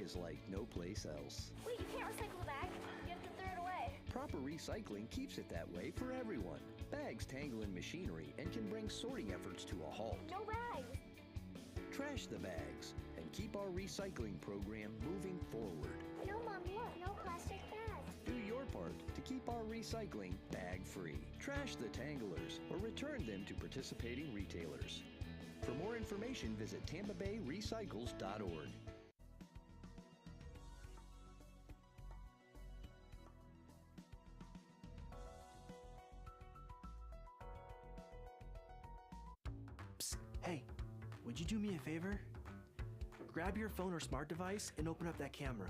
is like no place else. Wait, you can't recycle the bag. You have to throw it away. Proper recycling keeps it that way for everyone. Bags tangle in machinery and can bring sorting efforts to a halt. No bags. Trash the bags and keep our recycling program moving forward. No, Mom, look, no plastic bags. Do your part to keep our recycling bag-free. Trash the tanglers or return them to participating retailers. For more information, visit TampaBayRecycles.org. Psst, hey, would you do me a favor? Grab your phone or smart device and open up that camera.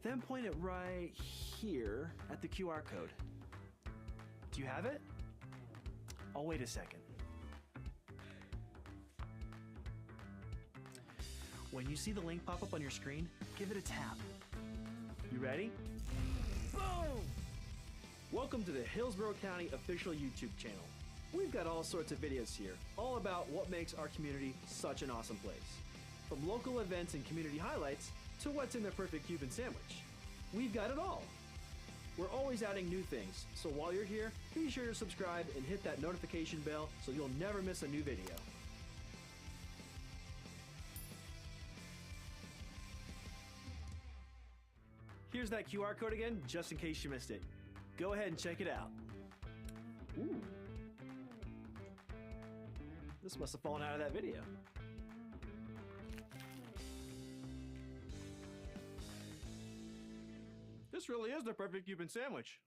Then point it right here at the QR code. Do you have it? I'll wait a second. When you see the link pop up on your screen, give it a tap. You ready? Boom! Welcome to the Hillsborough County official YouTube channel. We've got all sorts of videos here, all about what makes our community such an awesome place. From local events and community highlights to what's in the perfect Cuban sandwich. We've got it all. We're always adding new things, so while you're here, be sure to subscribe and hit that notification bell so you'll never miss a new video. Here's that QR code again, just in case you missed it. Go ahead and check it out. Ooh. This must have fallen out of that video. This really is the perfect Cuban sandwich.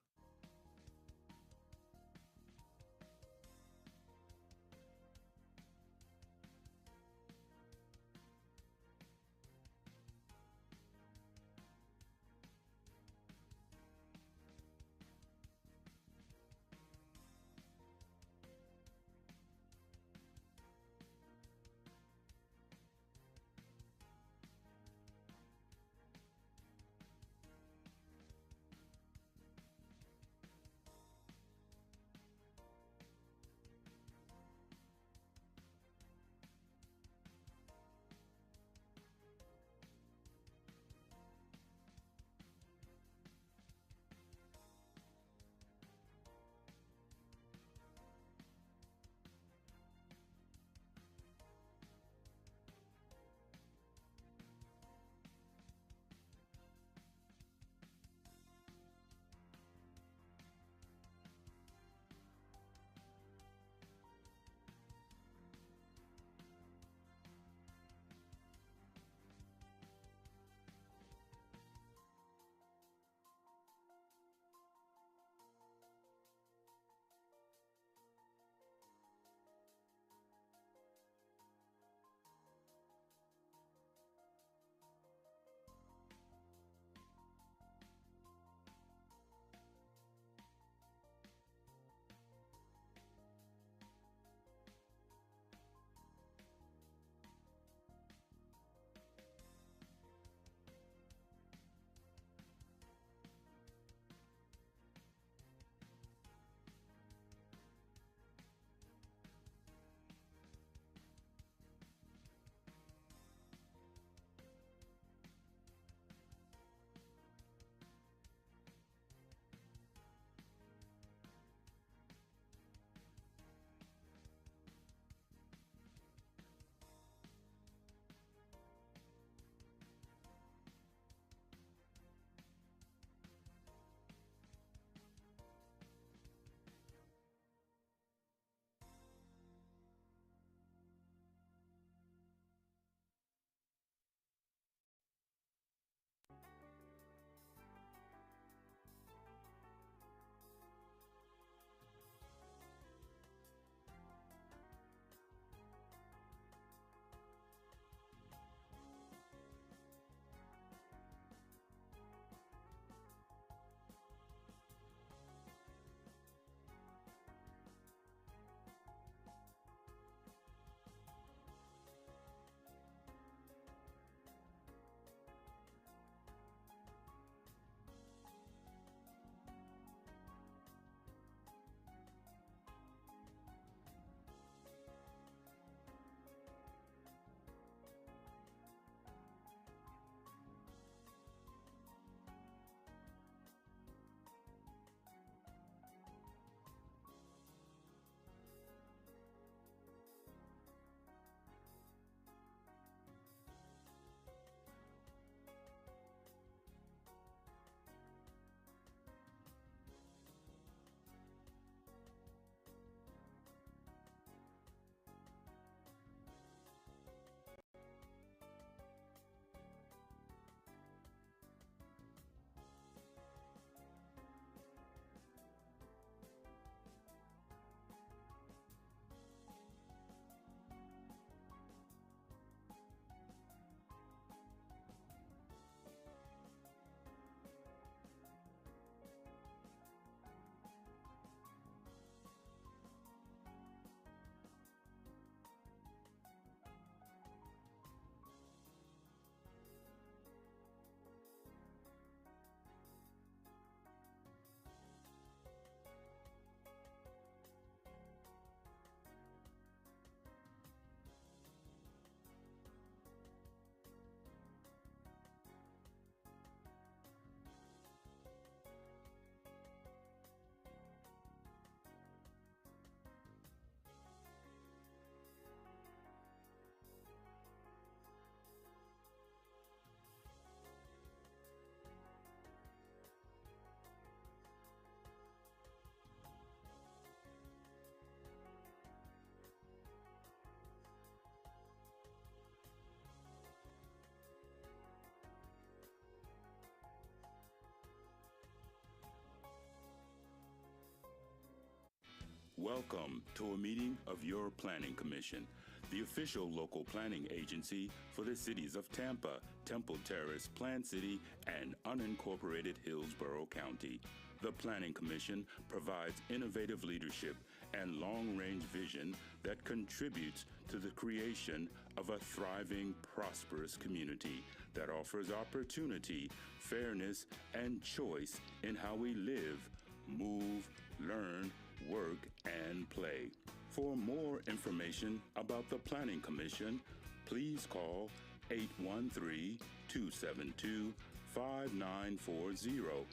Welcome to a meeting of your Planning Commission, the official local planning agency for the cities of Tampa, Temple Terrace, Plant City, and unincorporated Hillsborough County. The Planning Commission provides innovative leadership and long-range vision that contributes to the creation of a thriving, prosperous community that offers opportunity, fairness, and choice in how we live, move, learn, work, and play. For more information about the Planning Commission, please call 813-272-5940.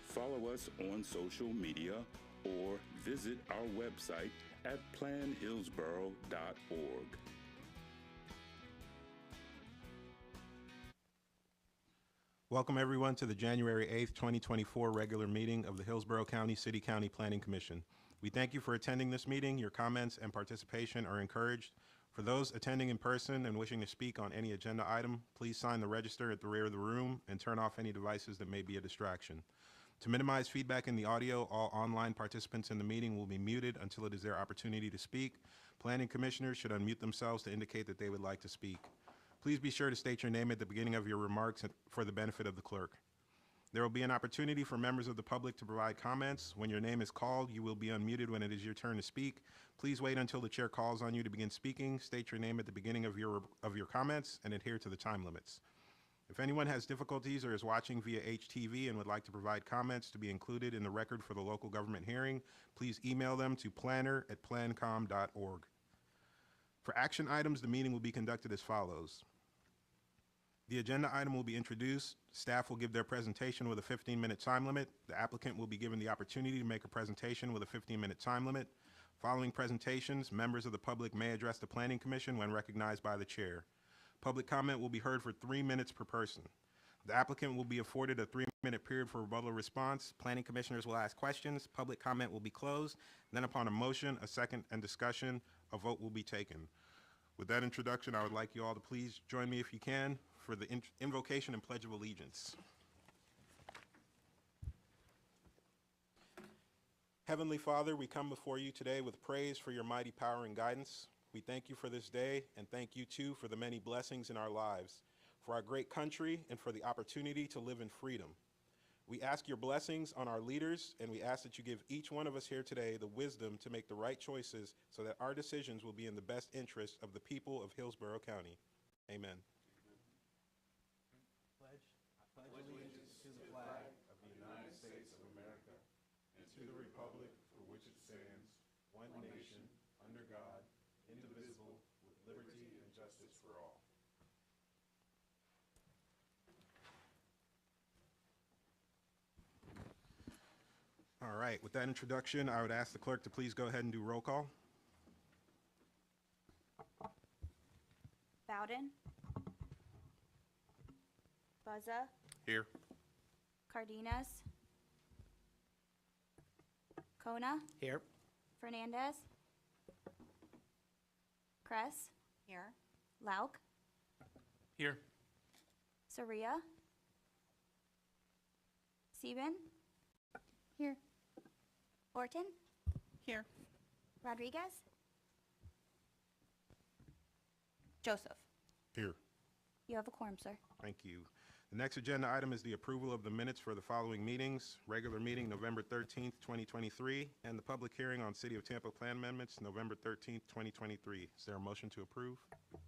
Follow us on social media or visit our website at planhillsborough.org. Welcome everyone to the January 8th, 2024 regular meeting of the Hillsborough County City-County Planning Commission. We thank you for attending this meeting. Your comments and participation are encouraged. For those attending in person and wishing to speak on any agenda item, please sign the register at the rear of the room and turn off any devices that may be a distraction. To minimize feedback in the audio, all online participants in the meeting will be muted until it is their opportunity to speak. Planning commissioners should unmute themselves to indicate that they would like to speak. Please be sure to state your name at the beginning of your remarks for the benefit of the clerk. There will be an opportunity for members of the public to provide comments. When your name is called, you will be unmuted when it is your turn to speak. Please wait until the chair calls on you to begin speaking. State your name at the beginning of your comments and adhere to the time limits. If anyone has difficulties or is watching via HTV and would like to provide comments to be included in the record for the local government hearing, please email them to planner@plancom.org. For action items, the meeting will be conducted as follows. The agenda item will be introduced. Staff will give their presentation with a 15-minute time limit. The applicant will be given the opportunity to make a presentation with a 15-minute time limit. Following presentations, members of the public may address the Planning Commission when recognized by the chair. Public comment will be heard for 3 minutes per person. The applicant will be afforded a 3-minute period for rebuttal response. Planning commissioners will ask questions. Public comment will be closed. Then upon a motion, a second, and discussion, a vote will be taken. With that introduction, I would like you all to please join me, if you can, for the invocation and Pledge of Allegiance. Heavenly Father, we come before you today with praise for your mighty power and guidance. We thank you for this day, and thank you, too, for the many blessings in our lives, for our great country, and for the opportunity to live in freedom. We ask your blessings on our leaders, and we ask that you give each one of us here today the wisdom to make the right choices so that our decisions will be in the best interest of the people of Hillsborough County. Amen. I pledge allegiance to the flag of the United States of America and to the republic for which it stands, one nation, under God, indivisible, with liberty and justice for all. All right, with that introduction, I would ask the clerk to please go ahead and do roll call. Bowden. Buzza. Here. Cardenas. Kona. Here. Fernandez. Kress. Here. Lauk. Here. Soria. Sieben. Here. Orton. Here. Rodriguez. Joseph. Here. You have a quorum, sir. Thank you. The next agenda item is the approval of the minutes for the following meetings. Regular meeting November 13th, 2023, and the public hearing on City of Tampa Plan Amendments November 13th, 2023. Is there a motion to approve?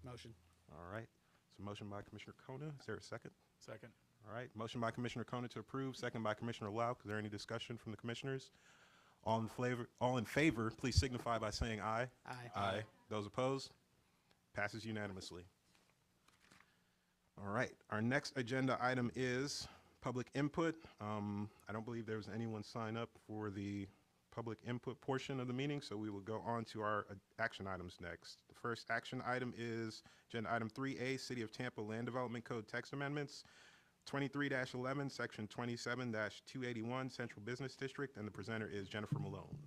Motion. All right. It's a motion by Commissioner Kona. Is there a second? Second. All right. Motion by Commissioner Kona to approve, second by Commissioner Lauk. Is there any discussion from the commissioners? All in favor, please signify by saying aye. Aye. Aye. Those opposed? Passes unanimously. All right, our next agenda item is public input. I don't believe there was anyone sign up for the public input portion of the meeting, so we will go on to our action items next. The first action item is agenda item 3A, City of Tampa Land Development Code text amendments, 23-11, section 27-281, Central Business District, and the presenter is Jennifer Malone.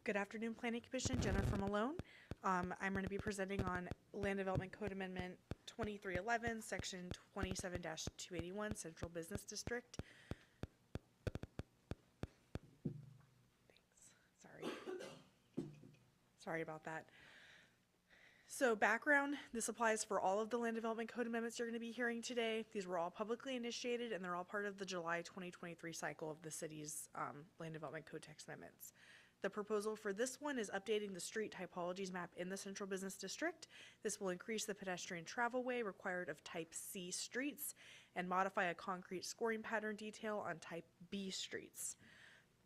Good afternoon, Planning Commission. Jennifer Malone. I'm going to be presenting on Land Development Code Amendment 2311, Section 27-281, Central Business District. Sorry about that. So background, this applies for all of the Land Development Code amendments you're going to be hearing today. These were all publicly initiated, and they're all part of the July 2023 cycle of the city's Land Development Code text amendments. The proposal for this one is updating the street typologies map in the Central Business District. This will increase the pedestrian travelway required of Type C streets and modify a concrete scoring pattern detail on Type B streets.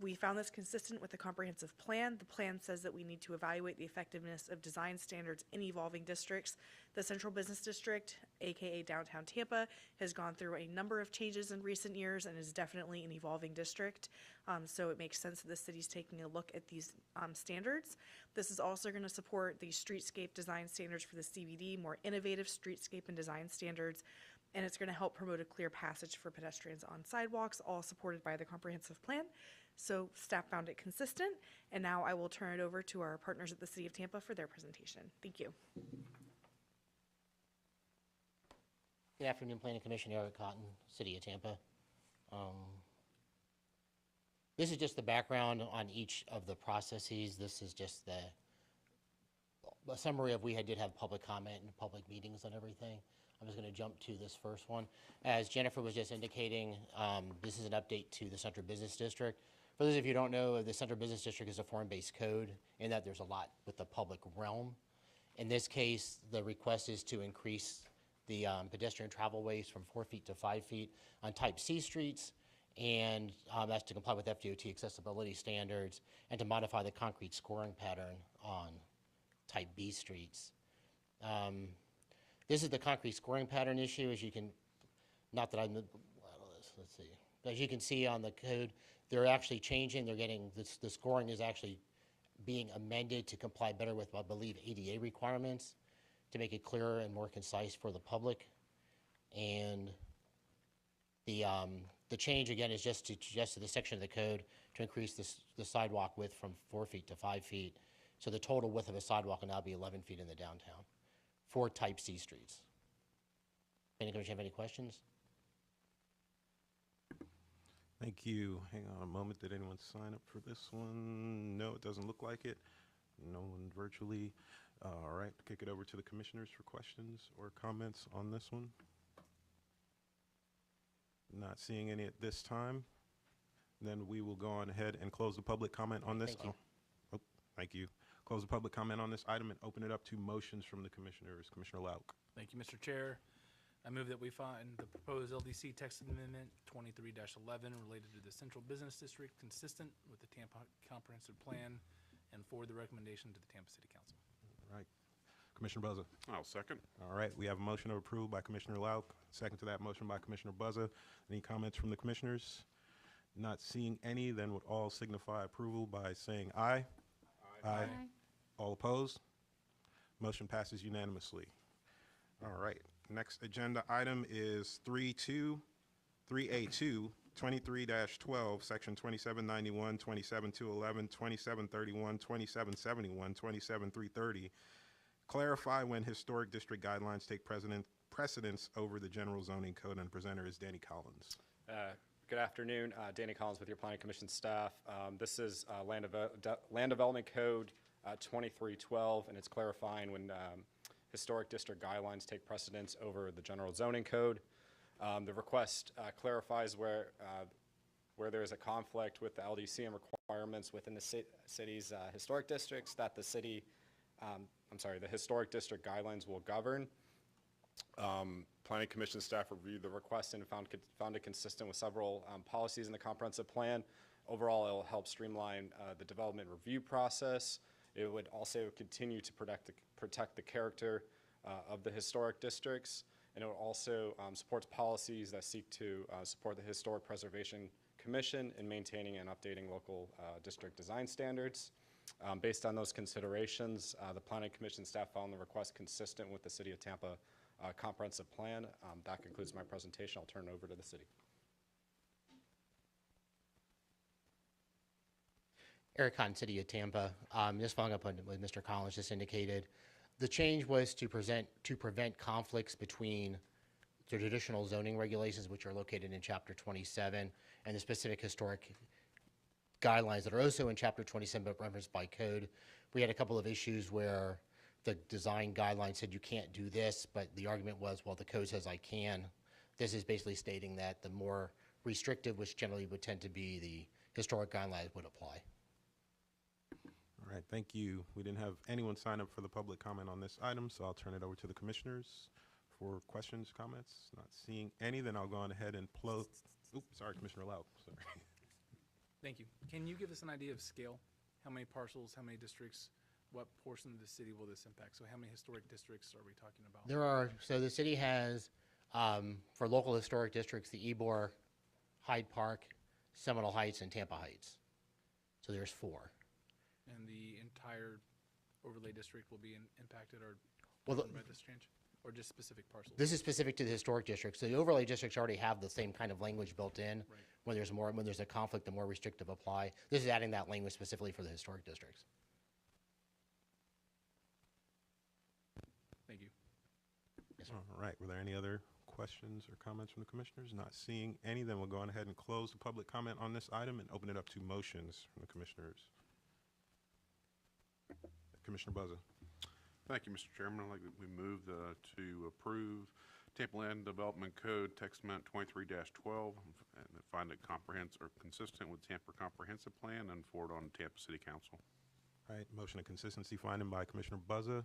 We found this consistent with the comprehensive plan. The plan says that we need to evaluate the effectiveness of design standards in evolving districts. The Central Business District, aka downtown Tampa, has gone through a number of changes in recent years and is definitely an evolving district. So it makes sense that the city's taking a look at these standards. This is also going to support the streetscape design standards for the CBD, more innovative streetscape and design standards, and it's going to help promote a clear passage for pedestrians on sidewalks, all supported by the comprehensive plan. So staff found it consistent, and now I will turn it over to our partners at the City of Tampa for their presentation. Thank you. Good afternoon, Planning Commission. Eric Cotton, City of Tampa. This is just the background on each of the processes. This is just the summary of we did have public comment and public meetings and everything. I'm just going to jump to this first one. As Jennifer was just indicating, this is an update to the Central Business District. For those of you who don't know, the Central Business District is a form-based code in that there's a lot with the public realm. In this case, the request is to increase the pedestrian travelways from 4 feet to 5 feet on Type C streets, and that's to comply with FDOT accessibility standards and to modify the concrete scoring pattern on Type B streets. This is the concrete scoring pattern issue, as you can, not that I'm, let's see. As you can see on the code, they're actually changing, they're getting, the scoring is actually being amended to comply better with, I believe, ADA requirements to make it clearer and more concise for the public. And the change, again, is just to the section of the code to increase the sidewalk width from 4 feet to 5 feet. So the total width of a sidewalk will now be 11 feet in the downtown for Type C streets. Any commission have any questions? Thank you. Hang on a moment. Did anyone sign up for this one? No, it doesn't look like it. No one virtually. All right, kick it over to the commissioners for questions or comments on this one. Not seeing any at this time. Then we will go on ahead and close the public comment on this. Thank you. Oh, thank you. Close the public comment on this item and open it up to motions from the commissioners. Commissioner Lauk. Thank you, Mr. Chair. I move that we find the proposed LDC text amendment 23-11 related to the Central Business District consistent with the Tampa Comprehensive Plan and forward the recommendation to the Tampa City Council. All right. Commissioner Buzza. I'll second. All right, we have a motion of approval by Commissioner Lauk. Second to that motion by Commissioner Buzza. Any comments from the commissioners? Not seeing any, then would all signify approval by saying aye. Aye. All opposed? Motion passes unanimously. All right. Next agenda item is 3A2, 23-12, Section 2791, 27211, 2731, 2771, 27330. Clarify when historic district guidelines take precedence over the general zoning code, and presenter is Danny Collins. Good afternoon, Danny Collins with your Planning Commission staff. This is Land Development Code 2312, and it's clarifying when historic district guidelines take precedence over the general zoning code. The request clarifies where there is a conflict with the LDC and requirements within the city's historic districts that the city, the historic district guidelines will govern. Planning Commission staff reviewed the request and found it consistent with several policies in the comprehensive plan. Overall, it will help streamline the development review process. It would also continue to protect the character of the historic districts, and it would also support policies that seek to support the Historic Preservation Commission in maintaining and updating local district design standards. Based on those considerations, the Planning Commission staff found the request consistent with the City of Tampa comprehensive plan. That concludes my presentation. I'll turn it over to the city. Eric Cotton, City of Tampa. Just following up on what Mr. Collins just indicated, the change was to prevent conflicts between the traditional zoning regulations, which are located in Chapter 27, and the specific historic guidelines that are also in Chapter 27 but referenced by code. We had a couple of issues where the design guidelines said you can't do this, but the argument was, well, the code says I can. This is basically stating that the more restrictive, which generally would tend to be the historic guidelines, would apply. All right, thank you. We didn't have anyone sign up for the public comment on this item, so I'll turn it over to the commissioners for questions, comments. Not seeing any, then I'll go on ahead and close. Oops, sorry, Commissioner Lau. Sorry. Thank you. Can you give us an idea of scale? How many parcels, how many districts, what portion of the city will this impact? So how many historic districts are we talking about? There are, so the city has, for local historic districts, the Ybor, Hyde Park, Seminole Heights, and Tampa Heights. So there's 4. And the entire overlay district will be impacted or Well, by this change? Or just specific parcels? This is specific to the historic districts. So the overlay districts already have the same kind of language built in. Right. When there's a conflict, the more restrictive apply. This is adding that language specifically for the historic districts. Thank you. Yes, sir. All right, were there any other questions or comments from the commissioners? Not seeing any, then we'll go on ahead and close the public comment on this item and open it up to motions from the commissioners. Commissioner Buzza. Thank you, Mr. Chairman. I'd like that we move to approve Tampa Land Development Code Text Amendment 23-12 and find it consistent with Tampa Comprehensive Plan and forward on to Tampa City Council. All right, motion of consistency finding by Commissioner Buzza.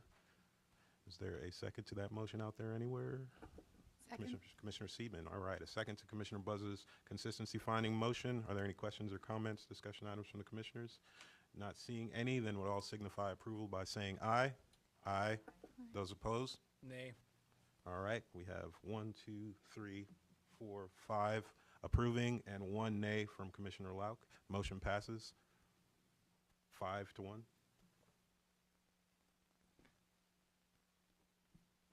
Is there a second to that motion out there anywhere? Second. Commissioner Sieben. All right, a second to Commissioner Buzza's consistency finding motion. Are there any questions or comments, discussion items from the commissioners? Not seeing any, then we'll all signify approval by saying aye. Aye. Those opposed? Nay. All right, we have 1, 2, 3, 4, 5 approving and 1 nay from Commissioner Lauk. Motion passes 5 to 1.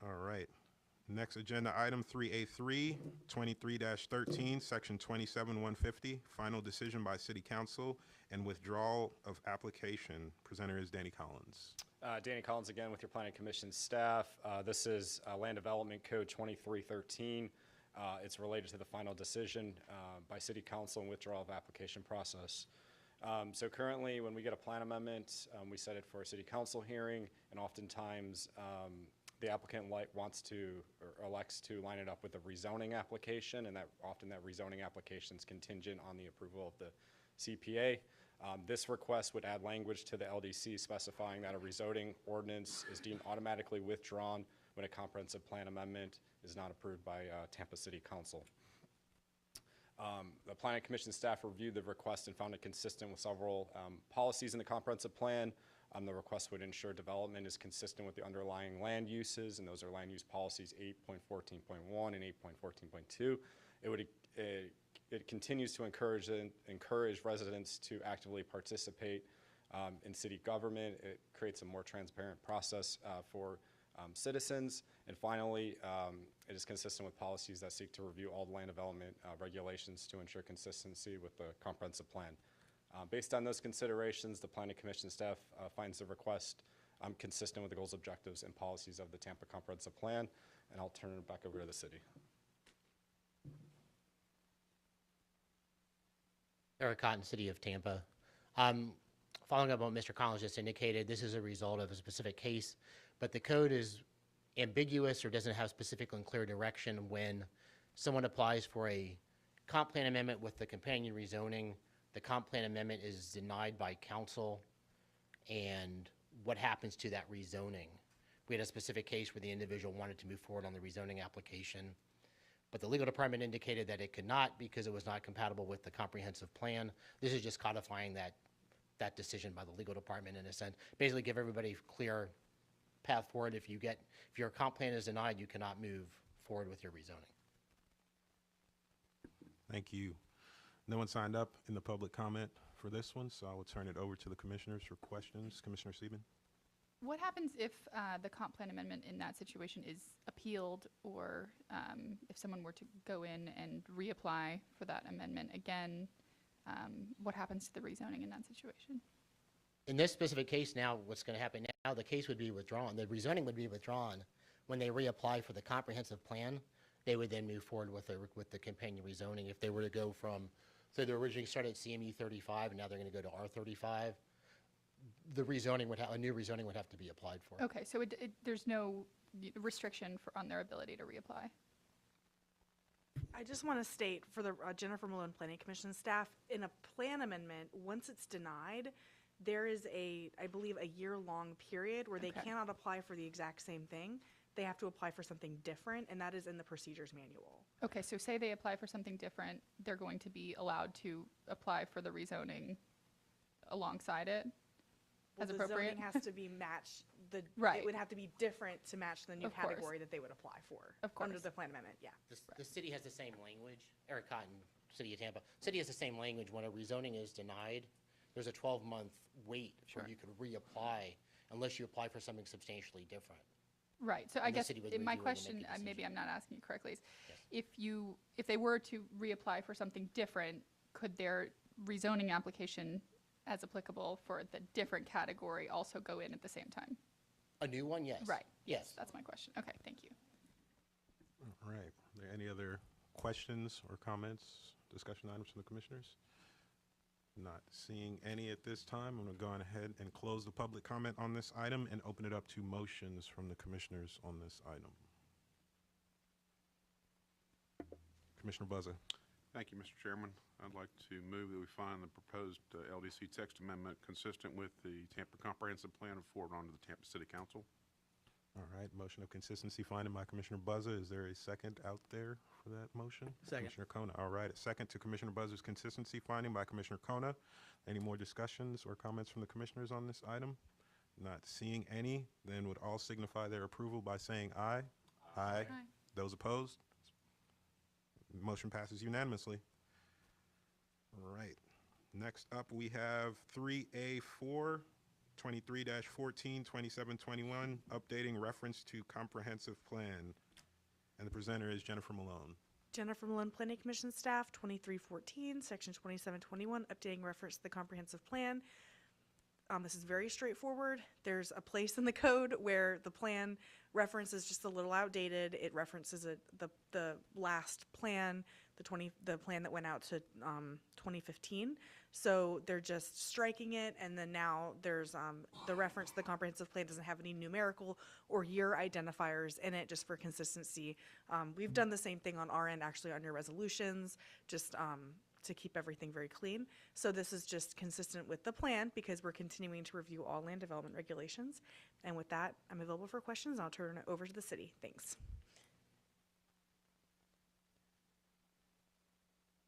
All right. Next agenda item 3A3, 23-13, section 27-150, final decision by City Council and withdrawal of application. Presenter is Danny Collins. Danny Collins again with your Planning Commission staff. This is Land Development Code 2313. It's related to the final decision by City Council and withdrawal of application process. So currently, when we get a plan amendment, we set it for a City Council hearing, and oftentimes the applicant wants to or elects to line it up with a rezoning application, and that often that rezoning application is contingent on the approval of the CPA. This request would add language to the LDC specifying that a rezoning ordinance is deemed automatically withdrawn when a comprehensive plan amendment is not approved by Tampa City Council. The Planning Commission staff reviewed the request and found it consistent with several policies in the comprehensive plan. The request would ensure development is consistent with the underlying land uses, and those are land use policies 8.14.1 and 8.14.2. It continues to encourage residents to actively participate in city government. It creates a more transparent process for citizens. And finally, it is consistent with policies that seek to review all land development regulations to ensure consistency with the comprehensive plan. Based on those considerations, the Planning Commission staff finds the request consistent with the goals, objectives, and policies of the Tampa Comprehensive Plan, and I'll turn it back over to the city. Eric Cotton, City of Tampa. Following up on what Mr. Collins just indicated, this is a result of a specific case, but the code is ambiguous or doesn't have specific and clear direction when someone applies for a comp plan amendment with the companion rezoning. The comp plan amendment is denied by council, and what happens to that rezoning? We had a specific case where the individual wanted to move forward on the rezoning application, but the legal department indicated that it could not because it was not compatible with the comprehensive plan. This is just codifying that decision by the legal department in a sense. Basically give everybody a clear path forward. If your comp plan is denied, you cannot move forward with your rezoning. Thank you. No one signed up in the public comment for this one, so I will turn it over to the commissioners for questions. Commissioner Sieben. What happens if the comp plan amendment in that situation is appealed, or if someone were to go in and reapply for that amendment again? What happens to the rezoning in that situation? In this specific case now, what's going to happen now, the case would be withdrawn. The rezoning would be withdrawn. When they reapply for the comprehensive plan, they would then move forward with the companion rezoning. If they were to go from, so they originally started at CMU 35 and now they're going to go to R35, the rezoning would have, a new rezoning would have to be applied for. Okay, so there's no restriction on their ability to reapply. I just want to state for the Jennifer Malone Planning Commission staff, in a plan amendment, once it's denied, there is I believe, a year-long period where they Okay. cannot apply for the exact same thing. They have to apply for something different, and that is in the procedures manual. Okay, so say they apply for something different, they're going to be allowed to apply for the rezoning alongside it as Well, appropriate? the zoning has to be matched, Right. it would have to be different to match the new Of course. category that they would apply for. Of Under course. the plan amendment, yeah. The city has the same language, Eric Cotton, City of Tampa. City has the same language. When a rezoning is denied, there's a 12-month wait where you could reapply unless you apply for something substantially different. Right, so I And the guess city would my review it and question, make a maybe decision. I'm not asking you correctly, is if they were to reapply for something different, could their rezoning application as applicable for the different category also go in at the same time? A new one, yes. Right. Yes. That's my question. Okay, thank you. All right. Are there any other questions or comments, discussion items from the commissioners? Not seeing any at this time. I'm going to go on ahead and close the public comment on this item and open it up to motions from the commissioners on this item. Commissioner Buzza. Thank you, Mr. Chairman. I'd like to move that we find the proposed LDC text amendment consistent with the Tampa Comprehensive Plan and forward on to the Tampa City Council. All right, motion of consistency finding by Commissioner Buzza. Is there a second out there for that motion? Second. Commissioner Kona. All right, a second to Commissioner Buzzar's consistency finding by Commissioner Kona. Any more discussions or comments from the commissioners on this item? Not seeing any, then would all signify their approval by saying aye. Aye. Those opposed? Motion passes unanimously. All right. Next up, we have 3A4, 23-14, 2721, updating reference to comprehensive plan. And the presenter is Jennifer Malone. Jennifer Malone Planning Commission staff, 2314, section 2721, updating reference to the comprehensive plan. This is very straightforward. There's a place in the code where the plan reference is just a little outdated. It references the last plan, the plan that went out to 2015. So they're just striking it, and then now there's the reference to the comprehensive plan doesn't have any numerical or year identifiers in it, just for consistency. We've done the same thing on our end, actually, on your resolutions, just to keep everything very clean. So this is just consistent with the plan because we're continuing to review all land development regulations. And with that, I'm available for questions. I'll turn it over to the city. Thanks.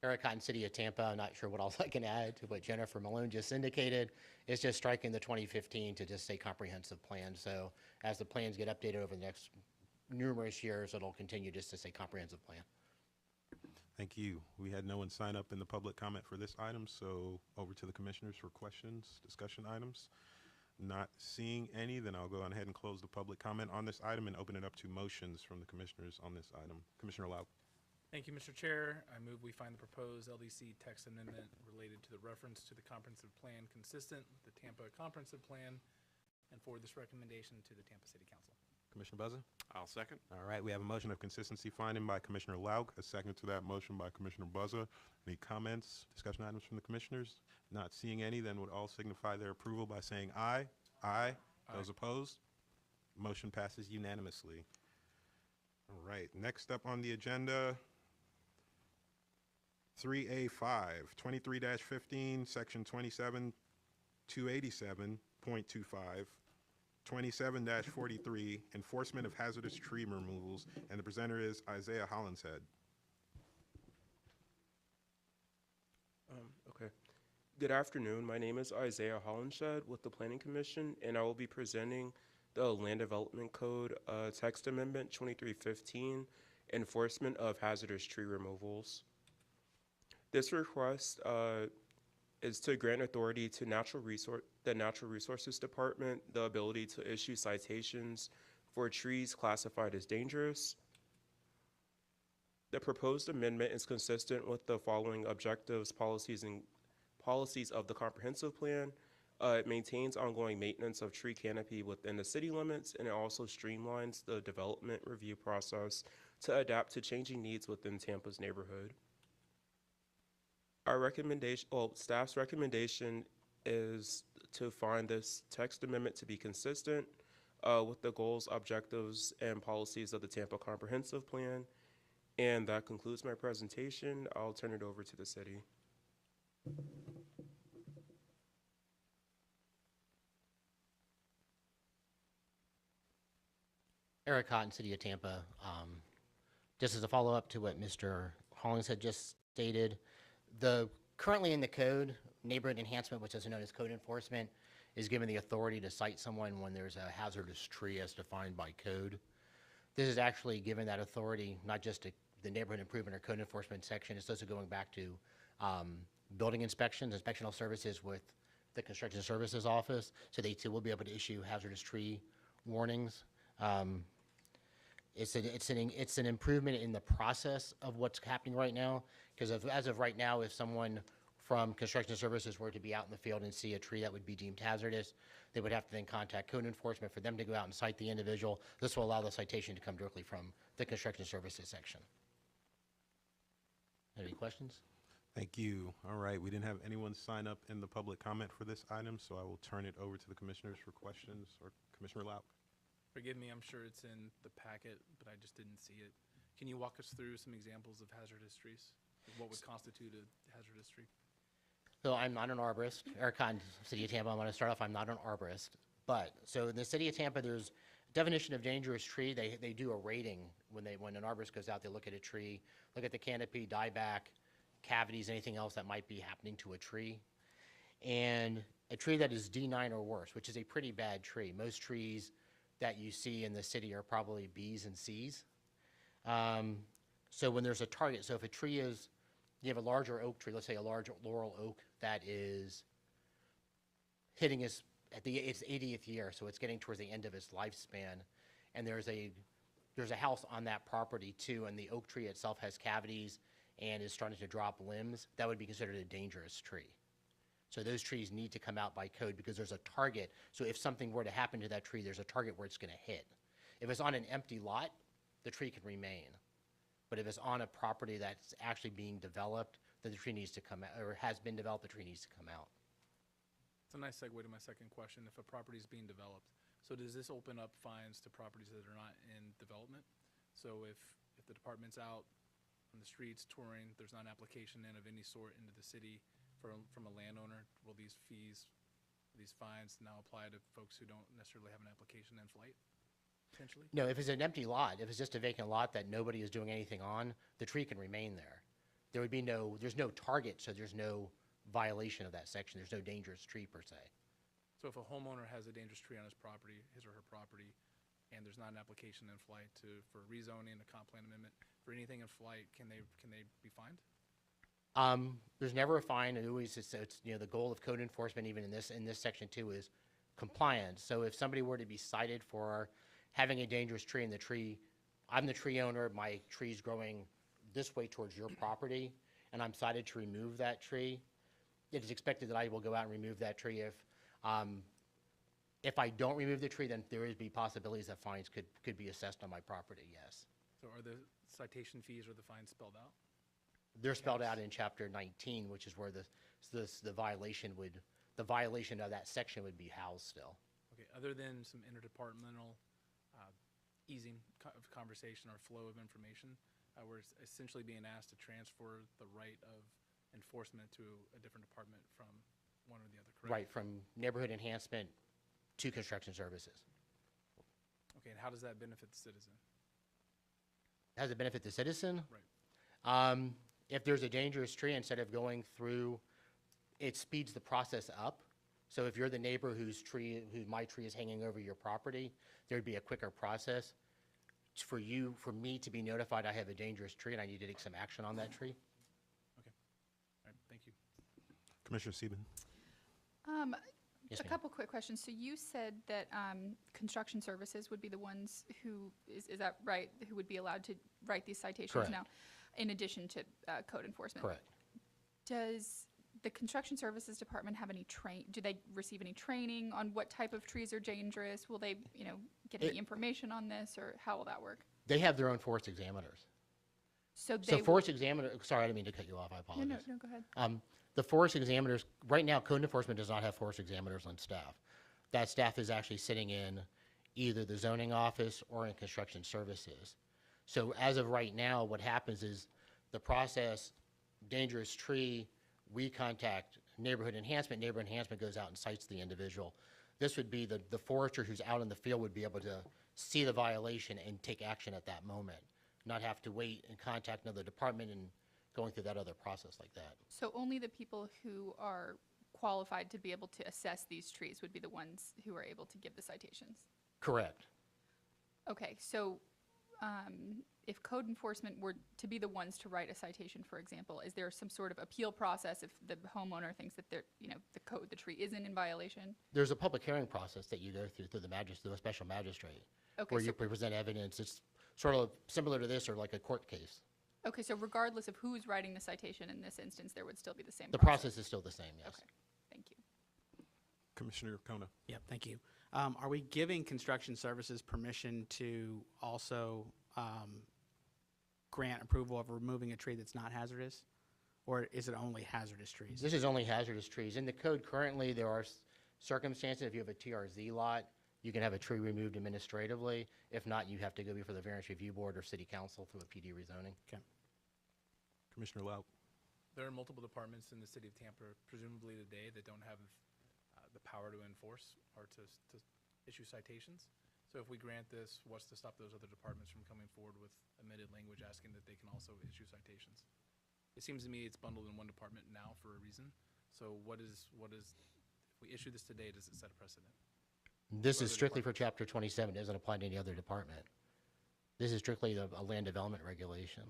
Eric Cotton, City of Tampa. I'm not sure what else I can add to what Jennifer Malone just indicated. It's just striking the 2015 to just say comprehensive plan. So as the plans get updated over the next numerous years, it'll continue just to say comprehensive plan. Thank you. We had no one sign up in the public comment for this item, so over to the commissioners for questions, discussion items. Not seeing any, then I'll go on ahead and close the public comment on this item and open it up to motions from the commissioners on this item. Commissioner Lau. Thank you, Mr. Chair. I move we find the proposed LDC text amendment related to the reference to the comprehensive plan consistent with the Tampa Comprehensive Plan and forward this recommendation to the Tampa City Council. Commissioner Buzza? I'll second. All right, we have a motion of consistency finding by Commissioner Lauk, a second to that motion by Commissioner Buzza. Any comments, discussion items from the commissioners? Not seeing any, then would all signify their approval by saying aye. Aye. Those opposed? Motion passes unanimously. All right, next up on the agenda, 3A5, 23-15, section 27-287.25. 27-43, enforcement of hazardous tree removals, and the presenter is Isaiah Hollinshead. Okay. Good afternoon. My name is Isaiah Hollinshead with the Planning Commission, and I will be presenting the Land Development Code Text Amendment 2315, enforcement of hazardous tree removals. This request is to grant authority to the Natural Resources Department the ability to issue citations for trees classified as dangerous. The proposed amendment is consistent with the following objectives, policies of the comprehensive plan. It maintains ongoing maintenance of tree canopy within the city limits, and it also streamlines the development review process to adapt to changing needs within Tampa's neighborhood. Our recommendation, staff's recommendation is to find this text amendment to be consistent with the goals, objectives, and policies of the Tampa Comprehensive Plan. And that concludes my presentation. I'll turn it over to the city. Eric Cotton, City of Tampa. Just as a follow-up to what Mr. Hollings had just stated, currently in the code, neighborhood enhancement, which is known as code enforcement, is given the authority to cite someone when there's a hazardous tree as defined by code. This is actually given that authority, not just to the neighborhood improvement or code enforcement section, it's also going back to building inspections, inspectional services with the construction services office, so they too will be able to issue hazardous tree warnings. It's an improvement in the process of what's happening right now, because as of right now, if someone from construction services were to be out in the field and see a tree that would be deemed hazardous, they would have to then contact code enforcement for them to go out and cite the individual. This will allow the citation to come directly from the construction services section. Any questions? Thank you. All right, we didn't have anyone sign up in the public comment for this item, so I will turn it over to the commissioners for questions. Or Commissioner Lauk. Forgive me, I'm sure it's in the packet, but I just didn't see it. Can you walk us through some examples of hazardous trees? What would constitute a hazardous tree? So I'm not an arborist. Eric Cotton, City of Tampa, I'm going to start off, I'm not an arborist. But, so in the City of Tampa, there's definition of dangerous tree. They do a rating when an arborist goes out, they look at a tree, look at the canopy, dieback, cavities, anything else that might be happening to a tree. And a tree that is D9 or worse, which is a pretty bad tree. Most trees that you see in the city are probably Bs and Cs. So when there's a target, so if a tree is, you have a larger oak tree, let's say a large laurel oak that is hitting its 80th year, so it's getting towards the end of its lifespan, and there's a house on that property too, and the oak tree itself has cavities and is starting to drop limbs, that would be considered a dangerous tree. So those trees need to come out by code because there's a target. So if something were to happen to that tree, there's a target where it's going to hit. If it's on an empty lot, the tree can remain. But if it's on a property that's actually being developed, then the tree needs to come out, or has been developed, the tree needs to come out. It's a nice segue to my second question. If a property is being developed, so does this open up fines to properties that are not in development? So if the department's out on the streets touring, there's not an application in of any sort into the city from a landowner, will these fines now apply to folks who don't necessarily have an application in flight, potentially? No, if it's an empty lot, if it's just a vacant lot that nobody is doing anything on, the tree can remain there. There's no target, so there's no violation of that section. There's no dangerous tree per se. So if a homeowner has a dangerous tree on his property, his or her property, and there's not an application in flight for rezoning, a comp plan amendment, for anything in flight, can they be fined? There's never a fine. It's the goal of code enforcement, even in this section too, is compliance. So if somebody were to be cited for having a dangerous tree in the tree, I'm the tree owner, my tree's growing this way towards your property, and I'm cited to remove that tree, it is expected that I will go out and remove that tree. If I don't remove the tree, then there would be possibilities that fines could be assessed on my property, yes. So are the citation fees or the fines spelled out? They're spelled out in Chapter 19, which is where the violation of that section would be housed still. Okay, other than some interdepartmental easing of conversation or flow of information, we're essentially being asked to transfer the right of enforcement to a different department from one or the other, correct? Right, from neighborhood enhancement to construction services. Okay, and how does that benefit the citizen? How does it benefit the citizen? Right. If there's a dangerous tree, instead of going through, it speeds the process up. So if you're the neighbor who my tree is hanging over your property, there'd be a quicker process for me to be notified I have a dangerous tree and I need to take some action on that tree. Okay. All right, thank you. Commissioner Sieben. Yes, A ma'am. couple quick questions. So you said that construction services would be the ones who, is that right, who would be allowed to write these citations Correct. now, in addition to code enforcement? Correct. Does the construction services department have any do they receive any training on what type of trees are dangerous? Will they, get any information on this, or how will that work? They have their own forest examiners. So they So forest examiner, sorry, I didn't mean to cut you off, I No, apologize. no, go ahead. The forest examiners, right now, code enforcement does not have forest examiners on staff. That staff is actually sitting in either the zoning office or in construction services. So as of right now, what happens is the process, dangerous tree, we contact neighborhood enhancement goes out and cites the individual. This would be the forester who's out in the field would be able to see the violation and take action at that moment, not have to wait and contact another department and going through that other process like that. So only the people who are qualified to be able to assess these trees would be the ones who are able to give the citations? Correct. Okay, so if code enforcement were to be the ones to write a citation, for example, is there some sort of appeal process if the homeowner thinks that the tree isn't in violation? There's a public hearing process that you go through through a special magistrate, Okay, where so- you present evidence. It's sort of similar to this or like a court case. Okay, so regardless of who's writing the citation in this instance, there would still be the same The process is still the same, yes. Okay, thank you. Commissioner Kona. Yep, thank you. Are we giving construction services permission to also grant approval of removing a tree that's not hazardous? Or is it only hazardous trees? This is only hazardous trees. In the code currently, there are circumstances, if you have a TRZ lot, you can have a tree removed administratively. If not, you have to go before the Variance Review Board or City Council through a PD rezoning. Okay. Commissioner Lout. There are multiple departments in the city of Tampa, presumably today, that don't have the power to enforce or to issue citations. So if we grant this, what's to stop those other departments from coming forward with amended language asking that they can also issue citations? It seems to me it's bundled in one department now for a reason. So what is, if we issue this today, does it set a precedent? This is strictly for Chapter 27. It doesn't apply to any other department. This is strictly a land development regulation.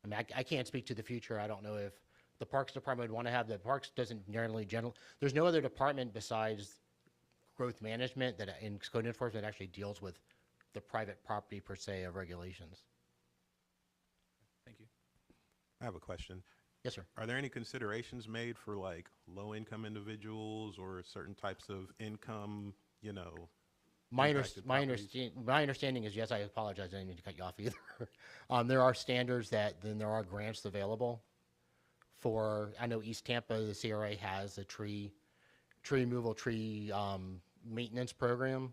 I mean, I can't speak to the future. I don't know if the Parks Department would want to have, the Parks doesn't there's no other department besides growth management that in code enforcement actually deals with the private property per se of regulations. Thank you. I have a question. Yes, sir. Are there any considerations made for like low-income individuals or certain types of income, My impacted properties? understanding is, yes, I apologize, I didn't mean to cut you off either. There are standards then there are grants available for, I know East Tampa, the CRA has a tree removal, maintenance program.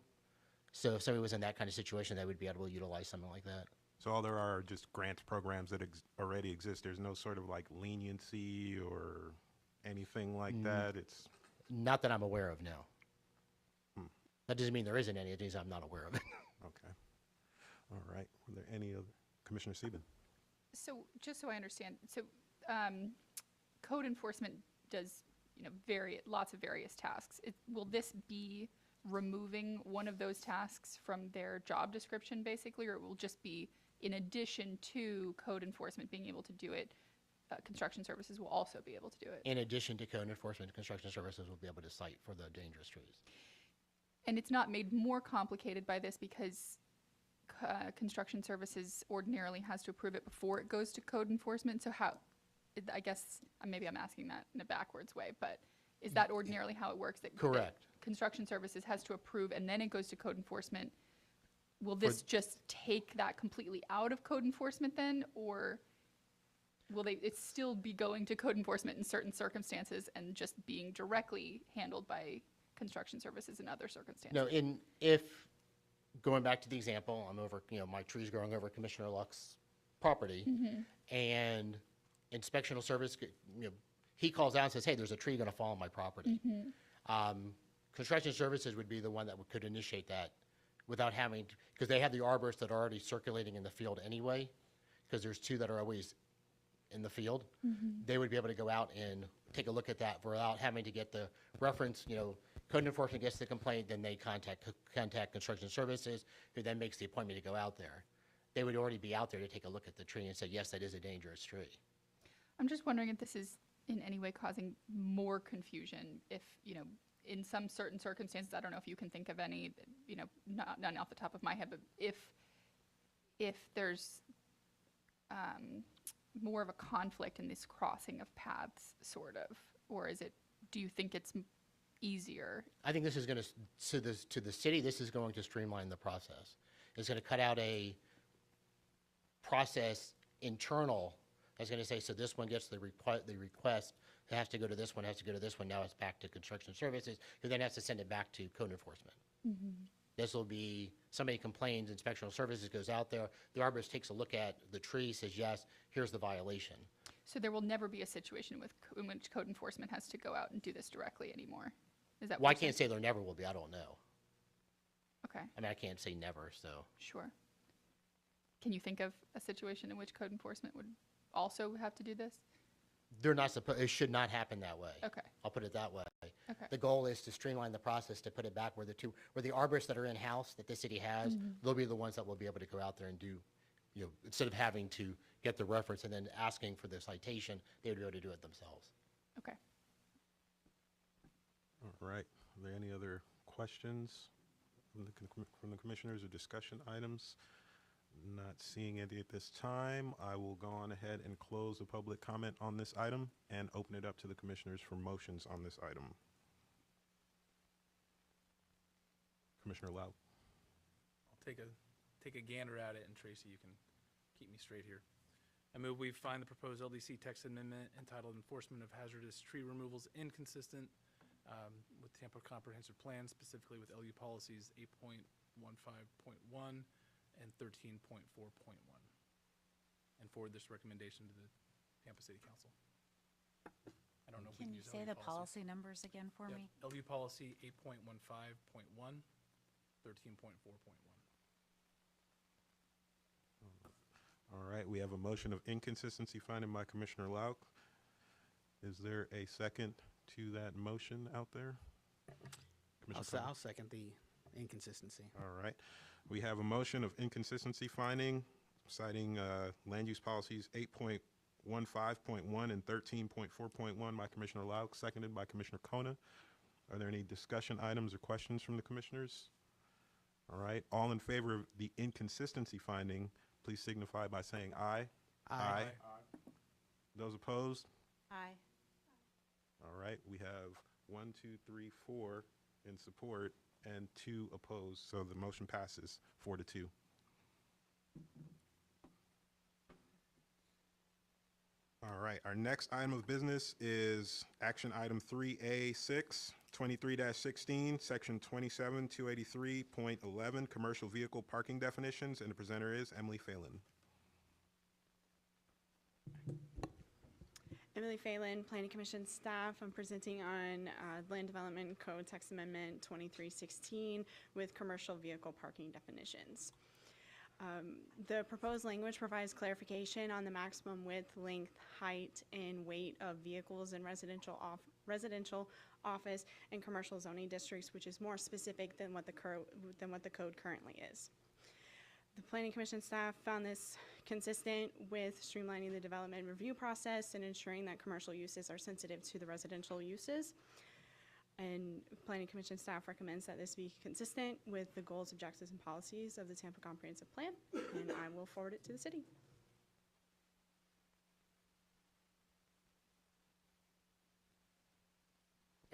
So if somebody was in that kind of situation, they would be able to utilize something like that. So all there are just grant programs that already exist. There's no sort of like leniency or anything like that. It's not that I'm aware of, no. That doesn't mean there isn't any. It means I'm not aware of it. Okay. All right. Were there any other? Commissioner Sieben. So just so I understand, so code enforcement does, lots of various tasks. Will this be removing one of those tasks from their job description basically, or it will just be in addition to code enforcement being able to do it, construction services will also be able to do it? In addition to code enforcement, construction services will be able to cite for the dangerous trees. And it's not made more complicated by this because construction services ordinarily has to approve it before it goes to code enforcement. So I guess maybe I'm asking that in a backwards way, but is that ordinarily how it works? Correct. That construction services has to approve and then it goes to code enforcement. Will this just take that completely out of code enforcement then, or will it still be going to code enforcement in certain circumstances and just being directly handled by construction services in other circumstances? No, if going back to the example, I'm over, my tree's growing over Commissioner Luck's property, and inspectional service, he calls out and says, hey, there's a tree going to fall on my property. Construction services would be the one that could initiate that without having, because they have the arborists that are already circulating in the field anyway, because there's two that are always in the field. They would be able to go out and take a look at that without having to get the reference, code enforcement gets the complaint, then they contact construction services, who then makes the appointment to go out there. They would already be out there to take a look at the tree and say, yes, that is a dangerous tree. I'm just wondering if this is in any way causing more confusion, if, in some certain circumstances, I don't know if you can think of any, none off the top of my head, but if there's more of a conflict in this crossing of paths, sort of, or do you think it's easier? I think this is going to the city, this is going to streamline the process. It's going to cut out process internal that's going to say, so this one gets the request, it has to go to this one, has to go to this one, now it's back to construction services, who then has to send it back to code enforcement. This will be, somebody complains, inspectional services goes out there, the arborist takes a look at the tree, says, yes, here's the violation. So there will never be a situation in which code enforcement has to go out and do this directly anymore? Is that Well, I what you're can't say there never will be, I don't know. Okay, I mean, I can't say never, so. sure. Can you think of a situation in which code enforcement would also have to do this? They're not supposed, it should not happen that way. Okay. I'll put it that way. Okay. The goal is to streamline the process to put it back where the arborists that are in-house that the city has, they'll be the ones that will be able to go out there and do, instead of having to get the reference and then asking for the citation, they would be able to do it themselves. Okay. All right. Are there any other questions from the commissioners or discussion items? Not seeing any at this time. I will go on ahead and close the public comment on this item and open it up to the commissioners for motions on this item. Commissioner Lau. I'll take a gander at it, and Tracy, you can keep me straight here. I move we find the proposed LDC text amendment entitled Enforcement of Hazardous Tree Removals inconsistent with Tampa Comprehensive Plan, specifically with LU policies 8.15.1 and 13.4.1, and forward this recommendation to the Tampa City Council. I don't know if we Can can you use say LU the policy numbers again for me? LU policy 8.15.1, 13.4.1. All right, we have a motion of inconsistency finding by Commissioner Lauk. Is there a second to that motion out there? I'll second the inconsistency. All right. We have a motion of inconsistency finding, citing land use policies 8.15.1 and 13.4.1 by Commissioner Lauk, seconded by Commissioner Kona. Are there any discussion items or questions from the commissioners? All right. All in favor of the inconsistency finding, please signify by saying aye. Aye. Those opposed? Aye. All right. We have 1, 2, 3, 4 in support and 2 opposed, so the motion passes 4-2. All right, our next item of business is action item 3A6, 23-16, section 27-283.11, commercial vehicle parking definitions, and the presenter is Emily Phelan. Emily Phelan, Planning Commission staff. I'm presenting on Land Development Code Text Amendment 2316 with commercial vehicle parking definitions. The proposed language provides clarification on the maximum width, length, height, and weight of vehicles in residential office and commercial zoning districts, which is more specific than what the code currently is. The Planning Commission staff found this consistent with streamlining the development review process and ensuring that commercial uses are sensitive to the residential uses. And Planning Commission staff recommends that this be consistent with the goals, objectives, and policies of the Tampa Comprehensive Plan, and I will forward it to the city.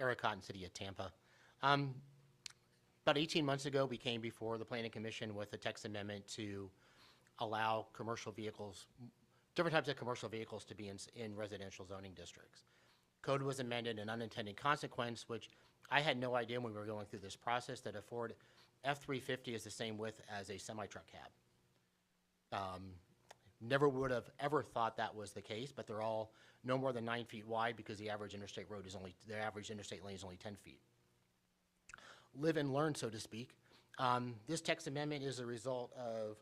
Eric Cotton, City of Tampa. About 18 months ago, we came before the Planning Commission with a text amendment to allow commercial vehicles, different types of commercial vehicles to be in residential zoning districts. Code was amended, an unintended consequence, which I had no idea when we were going through this process, that a Ford F-350 is the same width as a semi-truck cab. Never would have ever thought that was the case, but they're all no more than 9 feet wide because the average interstate lane is only 10 feet. Live and learn, so to speak. This text amendment is a result of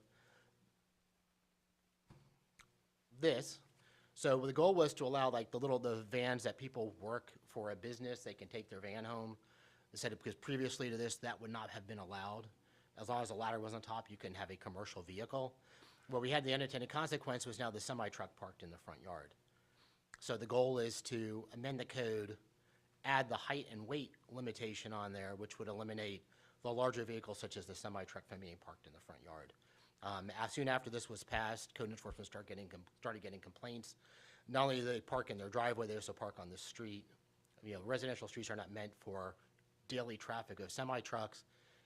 this. So the goal was to allow like the vans that people work for a business, they can take their van home. Instead of, because previously to this, that would not have been allowed. As long as the ladder was on top, you can have a commercial vehicle. Where we had the unintended consequence was now the semi-truck parked in the front yard. So the goal is to amend the code, add the height and weight limitation on there, which would eliminate the larger vehicles such as the semi-truck from being parked in the front yard. As soon after this was passed, code enforcement started getting complaints. Not only do they park in their driveway, they also park on the street. Residential streets are not meant for daily traffic of semi-trucks,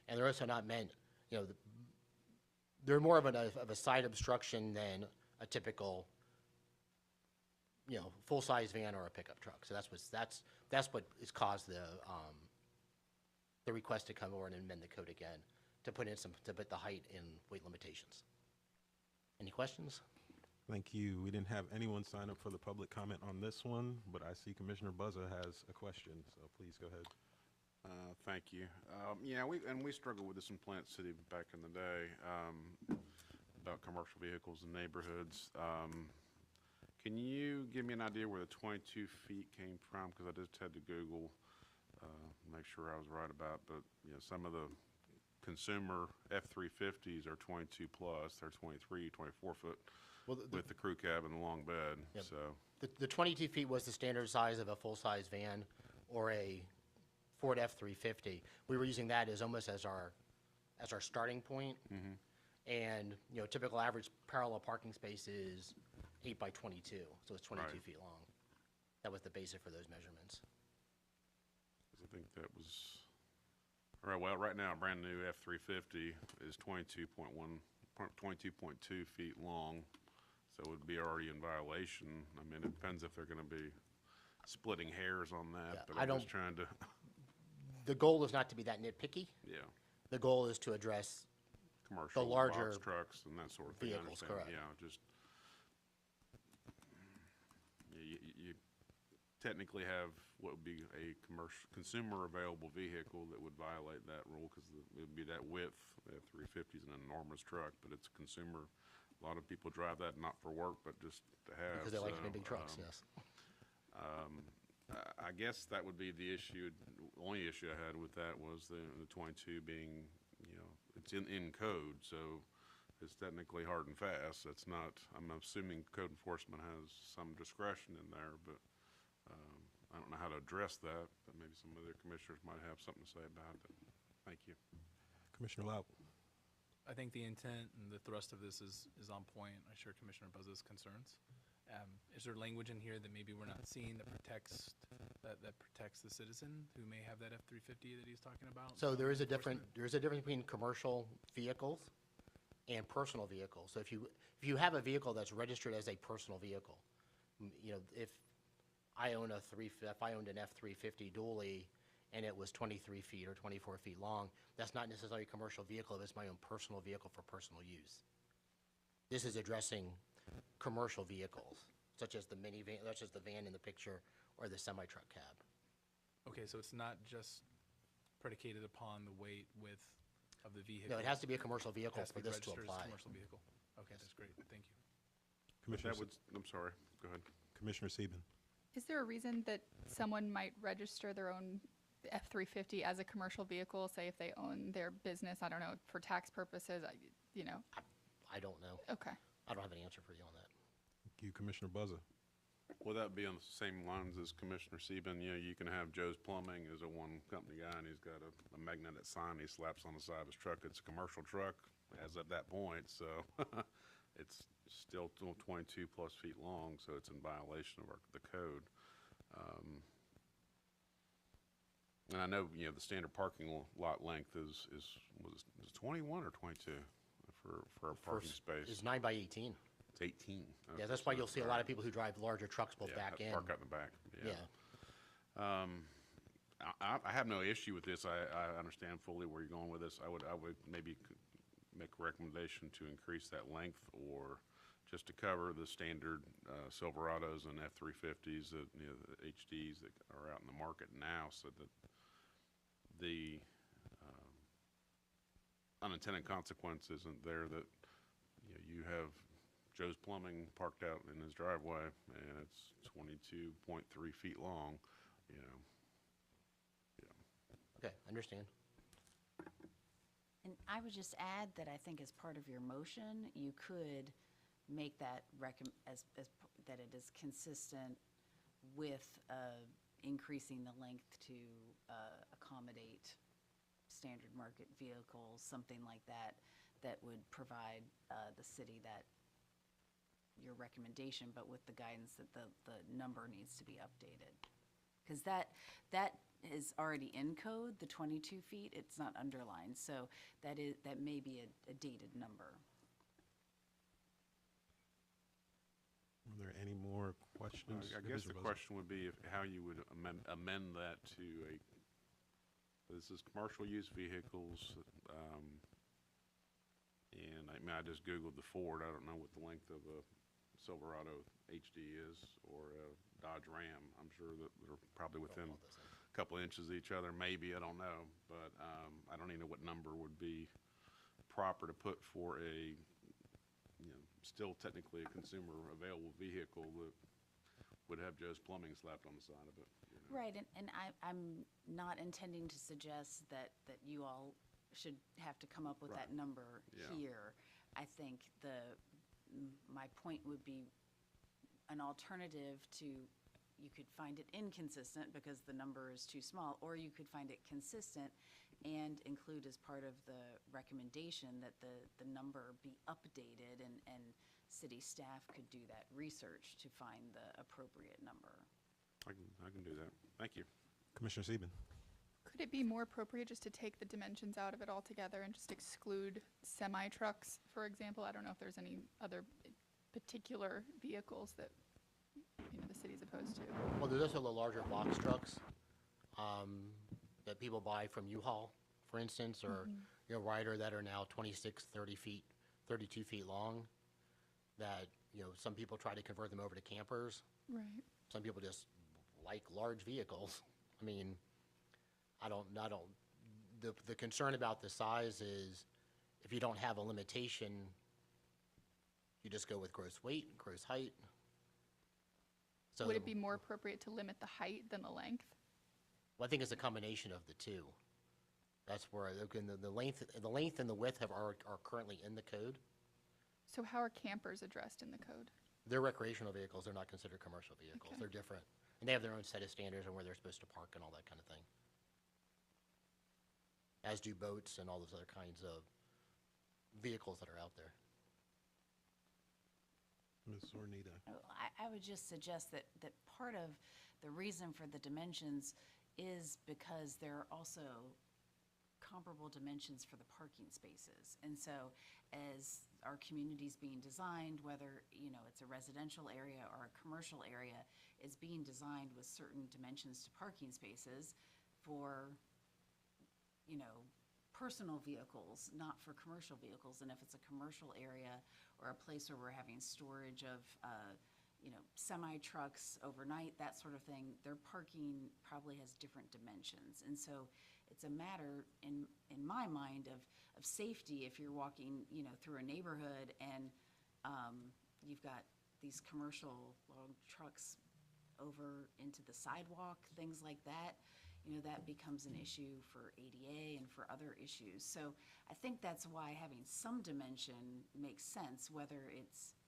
and they're also not meant, they're more of a side obstruction than a typical, you know, full-size van or a pickup truck. So that's what has caused the request to come over and amend the code again, to put the height and weight limitations. Any questions? Thank you. We didn't have anyone sign up for the public comment on this one, but I see Commissioner Buzza has a question, so please go ahead. Thank you. Yeah, we struggled with this in Plant City back in the day about commercial vehicles in neighborhoods. Can you give me an idea where the 22 feet came from? Because I just had to Google, make sure I was right about, but you know, some of the consumer F-350s are 22 plus, they're 23, 24 foot with the crew cab and the long bed. Yep. So The 22 feet was the standard size of a full-size van or a Ford F-350. We were using that as almost as our starting point. And, you know, typical average parallel parking space is 8 by 22, so it's 22 feet long. That was the basis for those measurements. I think that was, all right, well, right now, a brand new F-350 is 22.2 feet long, so it would be already in violation. I mean, it depends if they're going to be splitting hairs on that, Yeah, but I'm just trying to. The goal is not to be that nitpicky. Yeah. The goal is to address Commercial the larger box trucks and that sort of thing. vehicles, correct. Yeah, just you technically have what would be a consumer available vehicle that would violate that rule, because it would be that width. The F-350 is an enormous truck, but it's consumer. A lot of people drive that not for work, but just to have. Because they like to make big trucks, yes. I guess that would be the issue. The only issue I had with that was the 22 being, you know, it's in code, so it's technically hard and fast. That's not, I'm assuming code enforcement has some discretion in there, but I don't know how to address that, but maybe some other commissioners might have something to say about it. Thank you. Commissioner Lau. I think the intent and the thrust of this is on point. I share Commissioner Buzza's concerns. Is there language in here that maybe we're not seeing that protects the citizen who may have that F-350 that he's talking about? So there is a difference between commercial vehicles and personal vehicles. So if you have a vehicle that's registered as a personal vehicle, you know, if I owned an F-350 dually and it was 23 feet or 24 feet long, that's not necessarily a commercial vehicle if it's my own personal vehicle for personal use. This is addressing commercial vehicles, such as the minivan, such as the van in the picture, or the semi-truck cab. Okay, so it's not just predicated upon the weight, width of the vehicle. No, it has to be a commercial vehicle It has for be this to registered as a apply. commercial vehicle. Okay, that's great. Thank you. Commissioner, I'm sorry. Go ahead. Commissioner Sieben. Is there a reason that someone might register their own F-350 as a commercial vehicle, say if they own their business, I don't know, for tax purposes, you know? I don't know. Okay. I don't have an answer for you on that. Thank you, Commissioner Buzza. Well, that would be on the same lines as Commissioner Sieben. You know, you can have Joe's Plumbing as a one-company guy, and he's got a magnetic sign he slaps on the side of his truck. It's a commercial truck as at that point, so it's still 22 plus feet long, so it's in violation of the code. And I know, you know, the standard parking lot length is 21 or 22 for a parking space. It's 9 by 18. It's 18. Yeah, Okay, that's why so you'll see a lot of people who drive larger trucks pulled back in. Park out in the back. Yeah. I have no issue with this. I understand fully where you're going with this. I would maybe make a recommendation to increase that length, or just to cover the standard Silverados and F-350s, that, you know, the HDs that are out in the market now, so that the unintended consequence isn't there, that you have Joe's Plumbing parked out in his driveway and it's 22.3 feet long, you know. Yeah. Okay, understand. And I would just add that I think as part of your motion, you could make that that it is consistent with increasing the length to accommodate standard market vehicles, something like that, that would provide the city that your recommendation, but with the guidance that the number needs to be updated. Because that is already in code, the 22 feet, it's not underlined, so that may be a dated number. there any more questions? I guess Mr. the Bozo? question would be how you would amend that to this is commercial use vehicles, and I just Googled the Ford. I don't know what the length of a Silverado HD is, or a Dodge Ram. I'm sure that they're probably within a couple inches of each other, maybe, I don't know. But I don't even know what number would be proper to put for a, still technically a consumer available vehicle that would have Joe's Plumbing slapped on the side of it. Right, and I'm not intending to suggest that you all should have to come up with that number here. I think my point would be an alternative to, you could find it inconsistent because the number is too small, or you could find it consistent and include as part of the recommendation that the number be updated, and city staff could do that research to find the appropriate number. I can do that. Thank you. Commissioner Sieben. Could it be more appropriate just to take the dimensions out of it altogether and just exclude semi-trucks, for example? I don't know if there's any other particular vehicles that, the city's opposed to. Well, there's also the larger box trucks that people buy from U-Haul, for instance, or Ryder, that are now 26, 30 feet, 32 feet long, that, some people try to convert them over to campers. Right. Some people just like large vehicles. I mean, the concern about the size is if you don't have a limitation, you just go with gross weight, gross height. So would it be more appropriate to limit the height than the length? Well, I think it's a combination of the two. That's where the length and the width are currently in the code. So how are campers addressed in the code? They're recreational vehicles. They're not considered commercial vehicles. Okay. They're different. And they have their own set of standards on where they're supposed to park and all that kind of thing. As do boats and all those other kinds of vehicles that are out there. Ms. Zornita. I would just suggest that part of the reason for the dimensions is because there are also comparable dimensions for the parking spaces. And so as our community's being designed, whether it's a residential area or a commercial area, is being designed with certain dimensions to parking spaces for personal vehicles, not for commercial vehicles. And if it's a commercial area or a place where we're having storage of semi-trucks overnight, that sort of thing, their parking probably has different dimensions. And so it's a matter, in my mind, of safety if you're walking, through a neighborhood and you've got these commercial long trucks over into the sidewalk, things like that. That becomes an issue for ADA and for other issues. So I think that's why having some dimension makes sense, whether it's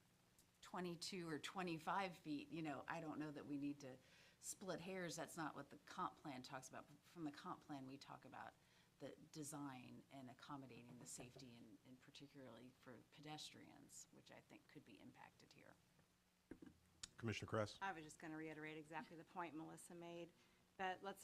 22 or 25 feet. I don't know that we need to split hairs. That's not what the comp plan talks about. From the comp plan, we talk about the design and accommodating the safety, and particularly for pedestrians, which I think could be impacted here. Commissioner Kress. I was just going to reiterate exactly the point Melissa made. But let's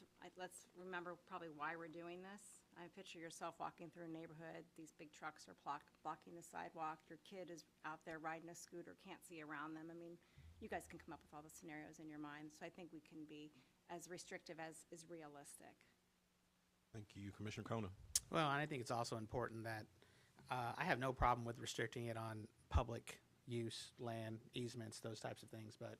remember probably why we're doing this. I picture yourself walking through a neighborhood. These big trucks are blocking the sidewalk. Your kid is out there riding a scooter, can't see around them. I mean, you guys can come up with all the scenarios in your mind. So I think we can be as restrictive as is realistic. Thank you. Commissioner Kona. Well, and I think it's also important that I have no problem with restricting it on public use, land, easements, those types of things. But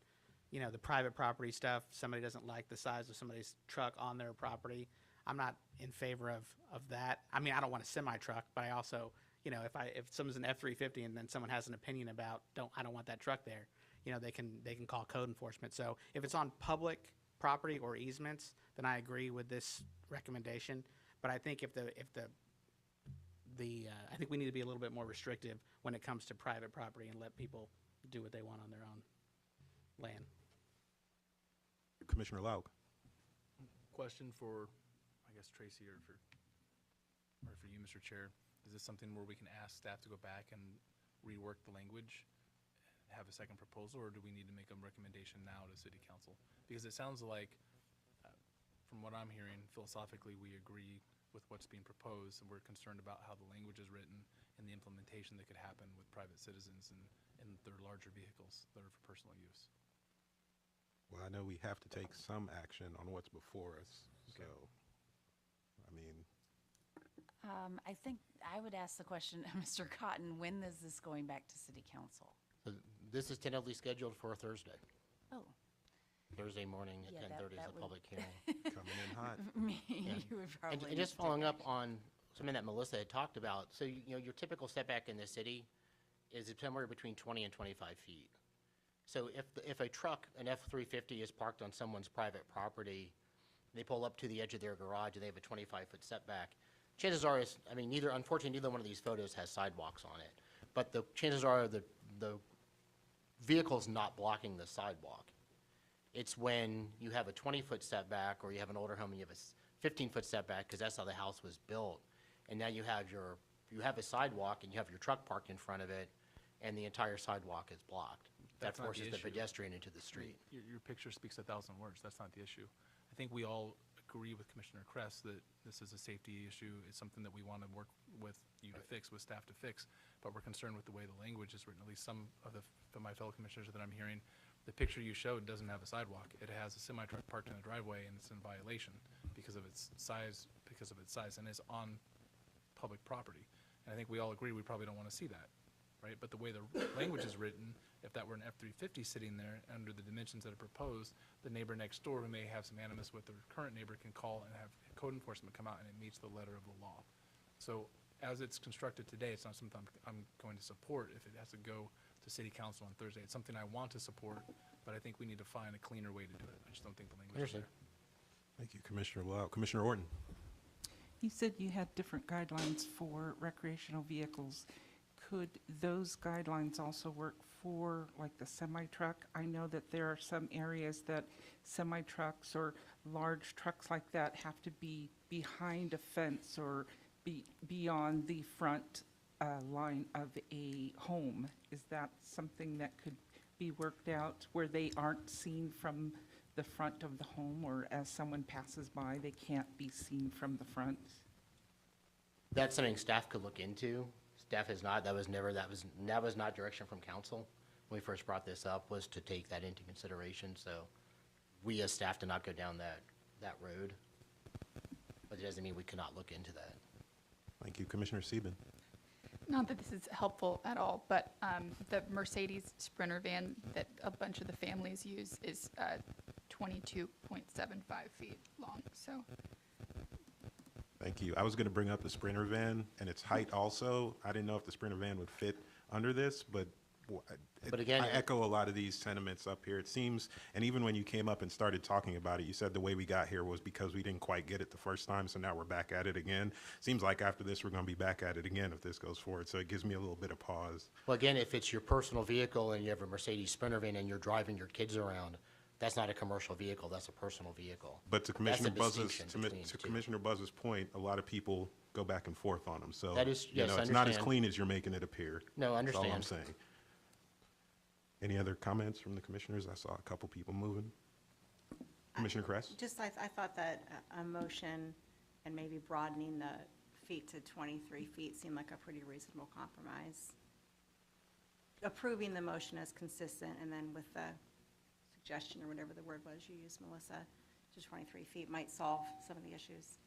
the private property stuff, somebody doesn't like the size of somebody's truck on their property, I'm not in favor of that. I mean, I don't want a semi-truck, but I also, if someone's an F-350 and then someone has an opinion about, I don't want that truck there, they can call code enforcement. So if it's on public property or easements, then I agree with this recommendation. But I think I think we need to be a little bit more restrictive when it comes to private property and let people do what they want on their own land. Commissioner Lauk. Question for, I guess, Tracy or for you, Mr. Chair. Is this something where we can ask staff to go back and rework the language, have a second proposal, or do we need to make a recommendation now to City Council? Because it sounds like, from what I'm hearing, philosophically we agree with what's being proposed, and we're concerned about how the language is written and the implementation that could happen with private citizens and their larger vehicles that are for personal use. Well, I know we have to take some action on what's before us, so, I mean, I think I would ask the question, Mr. Cotton, when is this going back to city council? This is tentatively scheduled for Thursday. Oh. Thursday morning at Yeah, 10:30 is that the would- public hearing. coming in hot. You would probably And need just to take following up action. on something that Melissa had talked about, so your typical setback in the city is somewhere between 20 and 25 feet. So if a truck, an F-350 is parked on someone's private property, they pull up to the edge of their garage and they have a 25-foot setback, chances are, unfortunately, neither one of these photos has sidewalks on it, but the chances are the vehicle's not blocking the sidewalk. It's when you have a 20-foot setback or you have an older home and you have a 15-foot setback, because that's how the house was built, and now you have a sidewalk and you have your truck parked in front of it, and the entire sidewalk is blocked. That That's not the forces the issue. pedestrian into the street. Your picture speaks 1,000 words. That's not the issue. I think we all agree with Commissioner Kress that this is a safety issue. It's something that we want to work with you to fix, with staff to fix, but we're concerned with the way the language is written. At least some of my fellow commissioners that I'm hearing, the picture you showed doesn't have a sidewalk. It has a semi-truck parked in the driveway, and it's in violation because of its size, and is on public property. And I think we all agree we probably don't want to see that, right? But the way the language is written, if that were an F-350 sitting there under the dimensions that are proposed, the neighbor next door who may have some animus with their current neighbor can call and have code enforcement come out, and it meets the letter of the law. So as it's constructed today, it's not something I'm going to support if it has to go to city council on Thursday. It's something I want to support, but I think we need to find a cleaner way to do it. I just don't think the language is there. Thank you, Commissioner Lau. Commissioner Orton. You said you had different guidelines for recreational vehicles. Could those guidelines also work for like the semi-truck? I know that there are some areas that semi-trucks or large trucks like that have to be behind a fence or be beyond the front line of a home. Is that something that could be worked out where they aren't seen from the front of the home, or as someone passes by, they can't be seen from the front? That's something staff could look into. Staff has not, that was not direction from council when we first brought this up, was to take that into consideration. So we as staff did not go down that road, but it doesn't mean we cannot look into that. Thank you, Commissioner Sieben. Not that this is helpful at all, but the Mercedes Sprinter van that a bunch of the families use is 22.75 feet long, so. Thank you. I was going to bring up the Sprinter van and its height also. I didn't know if the Sprinter van would fit under this, but again, I echo a lot of these sentiments up here. It seems, and even when you came up and started talking about it, you said the way we got here was because we didn't quite get it the first time, so now we're back at it again. Seems like after this, we're going to be back at it again if this goes forward, so it gives me a little bit of pause. Well, again, if it's your personal vehicle and you have a Mercedes Sprinter van and you're driving your kids around, that's not a commercial vehicle, that's a personal vehicle. But to That's the Commissioner Buzz's, distinction between the two. Commissioner Buzz's point, a lot of people go back and forth on them, so That is- you yes, know, I it's not as understand. clean as you're making it appear. No, I That's all I'm understand. saying. Any other comments from the commissioners? I saw a couple people moving. Commissioner Kress? Just, I thought that a motion and maybe broadening the feet to 23 feet seemed like a pretty reasonable compromise. Approving the motion as consistent, and then with the suggestion, or whatever the word was you used, Melissa, to 23 feet might solve some of the issues.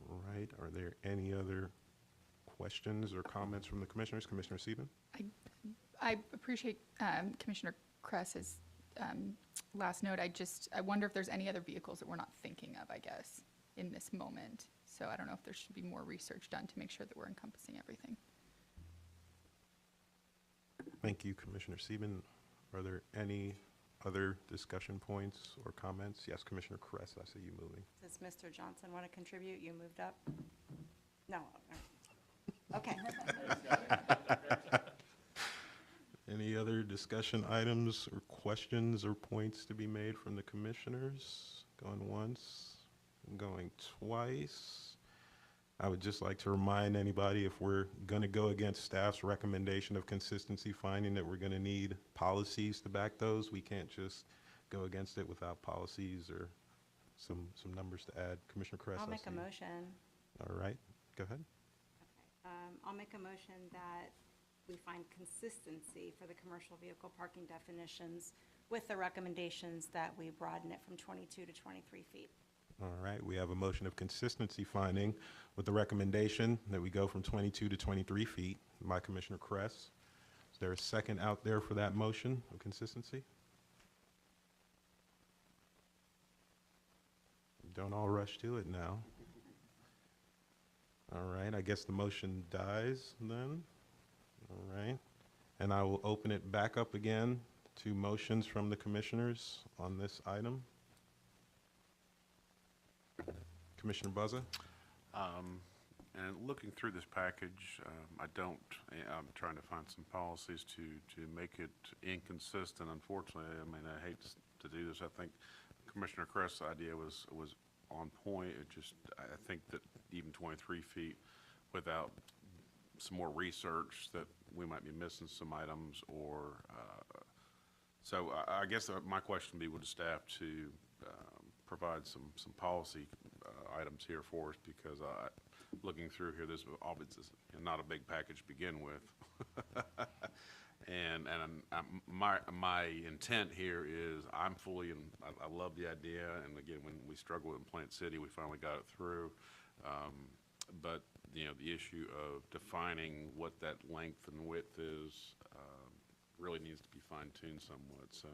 All right, are there any other questions or comments from the commissioners? Commissioner Sieben? I appreciate Commissioner Kress's last note. I wonder if there's any other vehicles that we're not thinking of, I guess, in this moment. So I don't know if there should be more research done to make sure that we're encompassing everything. Thank you, Commissioner Sieben. Are there any other discussion points or comments? Yes, Commissioner Kress, I see you moving. Does Mr. Johnson want to contribute? You moved up? No. Okay. Any other discussion items or questions or points to be made from the commissioners? Going once, going twice. I would just like to remind anybody, if we're going to go against staff's recommendation of consistency finding, that we're going to need policies to back those. We can't just go against it without policies or some numbers to add. Commissioner Kress, I'll I make see a you. motion. All right, go ahead. I'll make a motion that we find consistency for the commercial vehicle parking definitions with the recommendations that we broaden it from 22 to 23 feet. All right, we have a motion of consistency finding with the recommendation that we go from 22 to 23 feet by Commissioner Kress. Is there a second out there for that motion of consistency? Don't all rush to it now. All right, I guess the motion dies then. All right, and I will open it back up again to motions from the commissioners on this item. Commissioner Buzza? And looking through this package, I'm trying to find some policies to make it inconsistent. Unfortunately, I mean, I hate to do this. I think Commissioner Kress' idea was on point. I think that even 23 feet without some more research that we might be missing some items or, so I guess my question would be with the staff to provide some policy items here for us, because looking through here, this is not a big package to begin with. And my intent here is I love the idea, and again, when we struggled in Plant City, we finally got it through. But the issue of defining what that length and width is really needs to be fine-tuned somewhat. So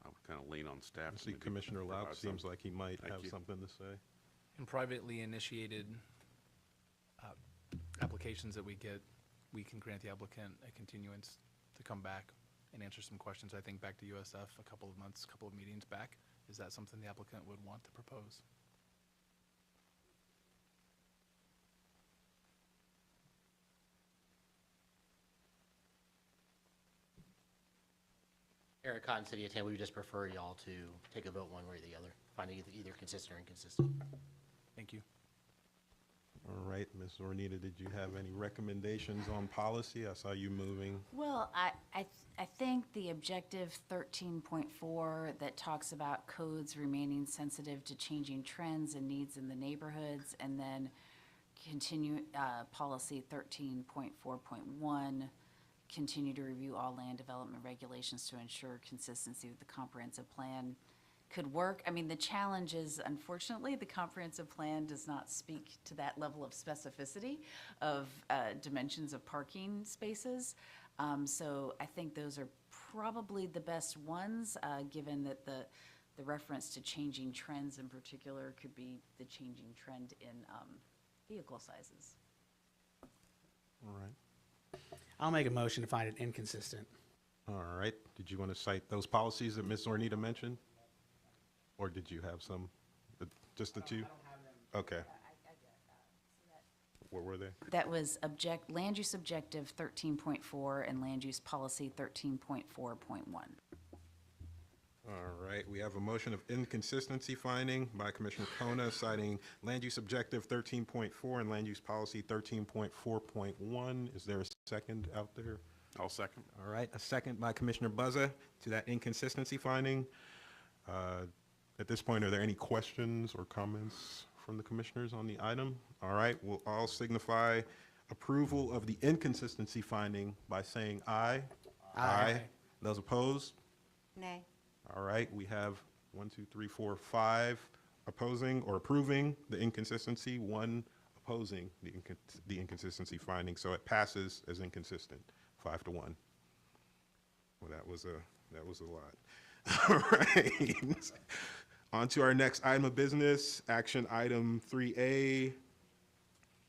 I would kind of lean on staff. I see Commissioner Louch seems like he might have something to say. In privately initiated applications that we get, we can grant the applicant a continuance to come back and answer some questions. I think back to USF a couple of meetings back. Is that something the applicant would want to propose? Eric Cotton, City of Tampa, we just prefer y'all to take a vote one way or the other, find either consistent or inconsistent. Thank you. All right, Ms. Zornita, did you have any recommendations on policy? I saw you moving. Well, I think the objective 13.4 that talks about codes remaining sensitive to changing trends and needs in the neighborhoods, and then continue policy 13.4.1, continue to review all land development regulations to ensure consistency with the comprehensive plan, could work. I mean, the challenge is, unfortunately, the comprehensive plan does not speak to that level of specificity of dimensions of parking spaces. So I think those are probably the best ones, given that the reference to changing trends in particular could be the changing trend in vehicle sizes. All right. I'll make a motion to find it inconsistent. All right. Did you want to cite those policies that Ms. Zornita mentioned? Or did you have some, just the two? I don't have them. Okay. What were they? That was land use objective 13.4 and land use policy 13.4.1. All right, we have a motion of inconsistency finding by Commissioner Kona citing land use objective 13.4 and land use policy 13.4.1. Is there a second out there? I'll second. All right, a second by Commissioner Buzza to that inconsistency finding. At this point, are there any questions or comments from the commissioners on the item? All right, we'll all signify approval of the inconsistency finding by saying aye. Aye. Those opposed? Nay. All right, we have 5 opposing or approving the inconsistency, 1 opposing the inconsistency finding. So it passes as inconsistent, 5-1. Well, that was a lot. All right. On to our next item of business, action item 3A,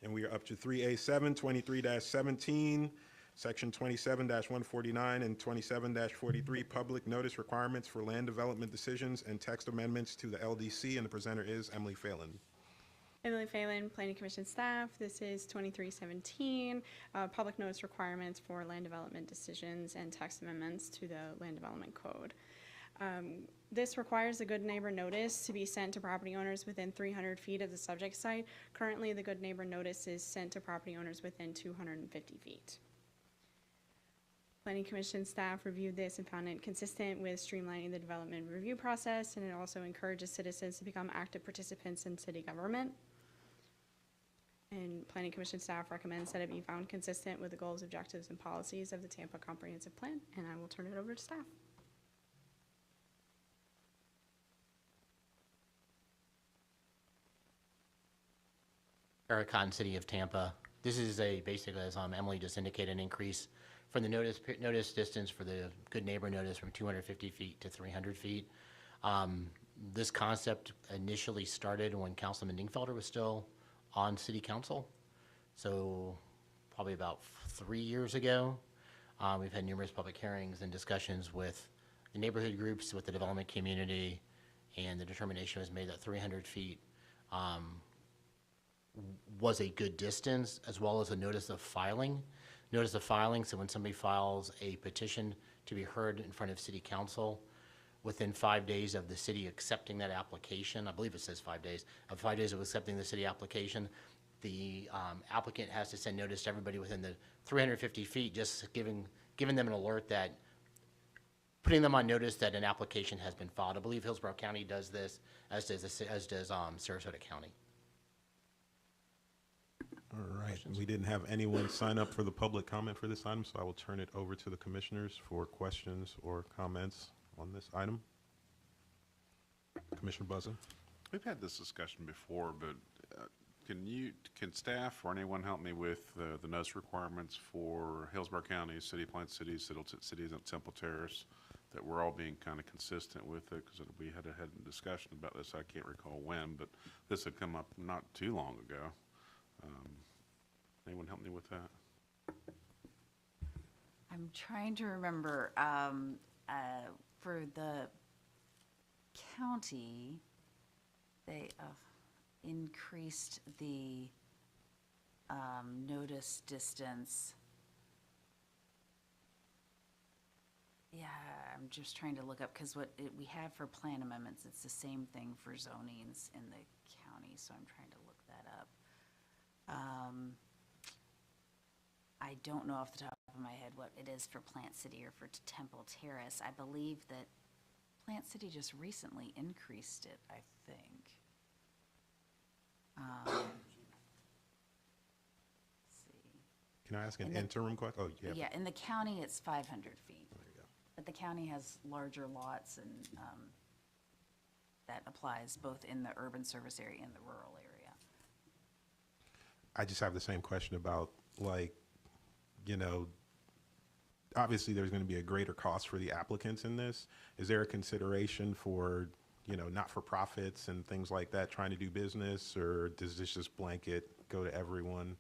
and we are up to 3A7, 23-17, section 27-149 and 27-43, public notice requirements for land development decisions and text amendments to the LDC, and the presenter is Emily Phelan. Emily Phelan, Planning Commission staff. This is 2317, public notice requirements for land development decisions and text amendments to the Land Development Code. This requires a good neighbor notice to be sent to property owners within 300 feet of the subject site. Currently, the good neighbor notice is sent to property owners within 250 feet. Planning Commission staff reviewed this and found it consistent with streamlining the development review process, and it also encourages citizens to become active participants in city government. Planning Commission staff recommends that it be found consistent with the goals, objectives, and policies of the Tampa Comprehensive Plan, and I will turn it over to staff. Eric Cotton, City of Tampa. This is basically, as Emily just indicated, an increase from the notice distance for the good neighbor notice from 250 feet to 300 feet. This concept initially started when Councilman Dingfelder was still on City Council, so probably about 3 years ago. We've had numerous public hearings and discussions with the neighborhood groups, with the development community, and the determination was made that 300 feet was a good distance, as well as a notice of filing. Notice of filing, so when somebody files a petition to be heard in front of City Council, within 5 days of the city accepting that application, I believe it says 5 days, of 5 days of accepting the city application, the applicant has to send notice to everybody within the 350 feet, just giving them an alert that, putting them on notice that an application has been filed. I believe Hillsborough County does this, as does Sarasota County. All right, we didn't have anyone sign up for the public comment for this item, so I will turn it over to the commissioners for questions or comments on this item. Commissioner Buzza? We've had this discussion before, but can staff or anyone help me with the notice requirements for Hillsborough County, City, Plant City, cities at Temple Terrace, that we're all being kind of consistent with it? Because we had a discussion about this, I can't recall when, but this had come up not too long ago. Anyone help me with that? I'm trying to remember, for the county, they increased the notice distance. Yeah, I'm just trying to look up, because what we have for plan amendments, it's the same thing for zonings in the county, so I'm trying to look that up. I don't know off the top of my head what it is for Plant City or for Temple Terrace. I believe that Plant City just recently increased it, I think. Let's see. Can I ask an interim question? Oh, yeah. Yeah, in the county, it's 500 feet. There you go. But the county has larger lots, and that applies both in the urban service area and the rural area. I just have the same question about, like, you know, obviously there's going to be a greater cost for the applicants in this. Is there a consideration for, you know, not-for-profits and things like that trying to do business, or does this just blanket go to everyone?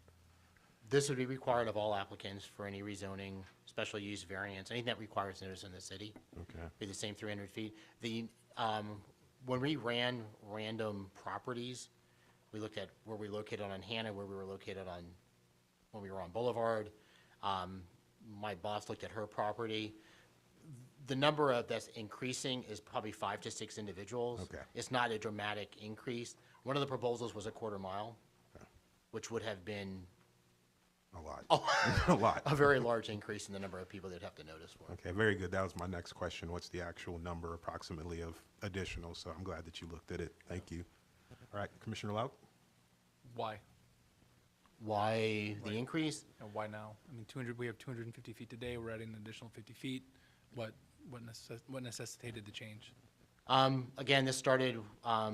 This would be required of all applicants for any rezoning, special use variance, anything that requires notice in the city. Okay. Be the same 300 feet. When we ran random properties, we looked at where we located on Hannah, where we were located on, when we were on Boulevard. My boss looked at her property. The number of that's increasing is probably 5 to 6 individuals. Okay. It's not a dramatic increase. One of the proposals was a quarter mile, which would have been a lot. Oh, a lot. A very large increase in the number of people they'd have to notice for. Okay, very good. That was my next question. What's the actual number approximately of additional? So I'm glad that you looked at it. Thank you. All right, Commissioner Laut? Why? Why the increase? And why now? I mean, we have 250 feet today, we're adding an additional 50 feet. What necessitated the change? Again, this started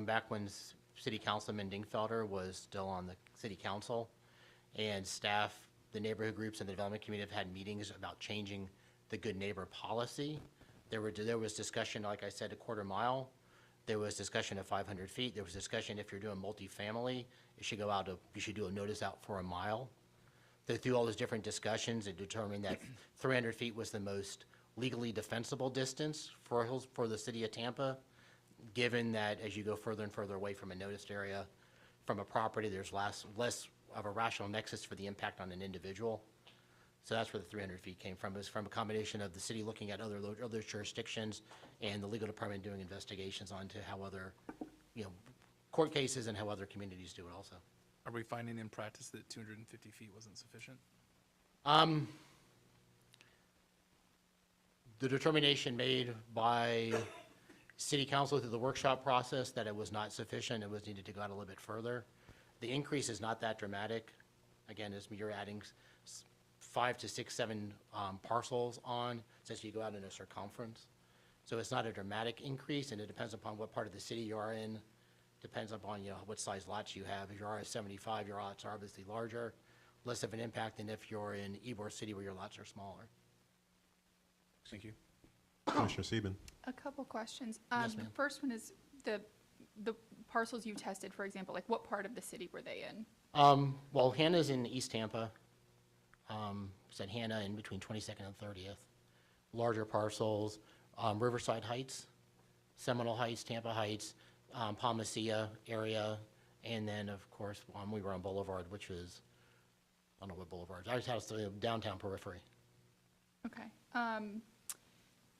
back when City Councilman Dingfelder was still on the City Council, and staff, the neighborhood groups, and the development community have had meetings about changing the good neighbor policy. There was discussion, like I said, a quarter mile. There was discussion of 500 feet. There was discussion if you're doing multifamily, you should do a notice out for a mile. Through all those different discussions, it determined that 300 feet was the most legally defensible distance for the city of Tampa, given that as you go further and further away from a noticed area, from a property, there's less of a rational nexus for the impact on an individual. So that's where the 300 feet came from. It was from a combination of the city looking at other jurisdictions and the legal department doing investigations onto how other, court cases and how other communities do it also. Are we finding in practice that 250 feet wasn't sufficient? The determination made by City Council through the workshop process that it was not sufficient, it was needed to go out a little bit further. The increase is not that dramatic. Again, you're adding 5 to 6, 7 parcels on, since you go out in a circumference. So it's not a dramatic increase, and it depends upon what part of the city you are in, depends upon, what size lots you have. If you're RS-75, your lots are obviously larger, less of an impact than if you're in Ybor City where your lots are smaller. Thank you. Commissioner Sieben. A couple questions. Yes, The ma'am. first one is the parcels you tested, for example, like what part of the city were they in? Well, Hannah's in East Tampa. Said Hannah in between 22nd and 30th. Larger parcels, Riverside Heights, Seminole Heights, Tampa Heights, Palmacia area, and then, of course, we were on Boulevard, which was, I don't know what Boulevard, I just had the downtown periphery. Okay.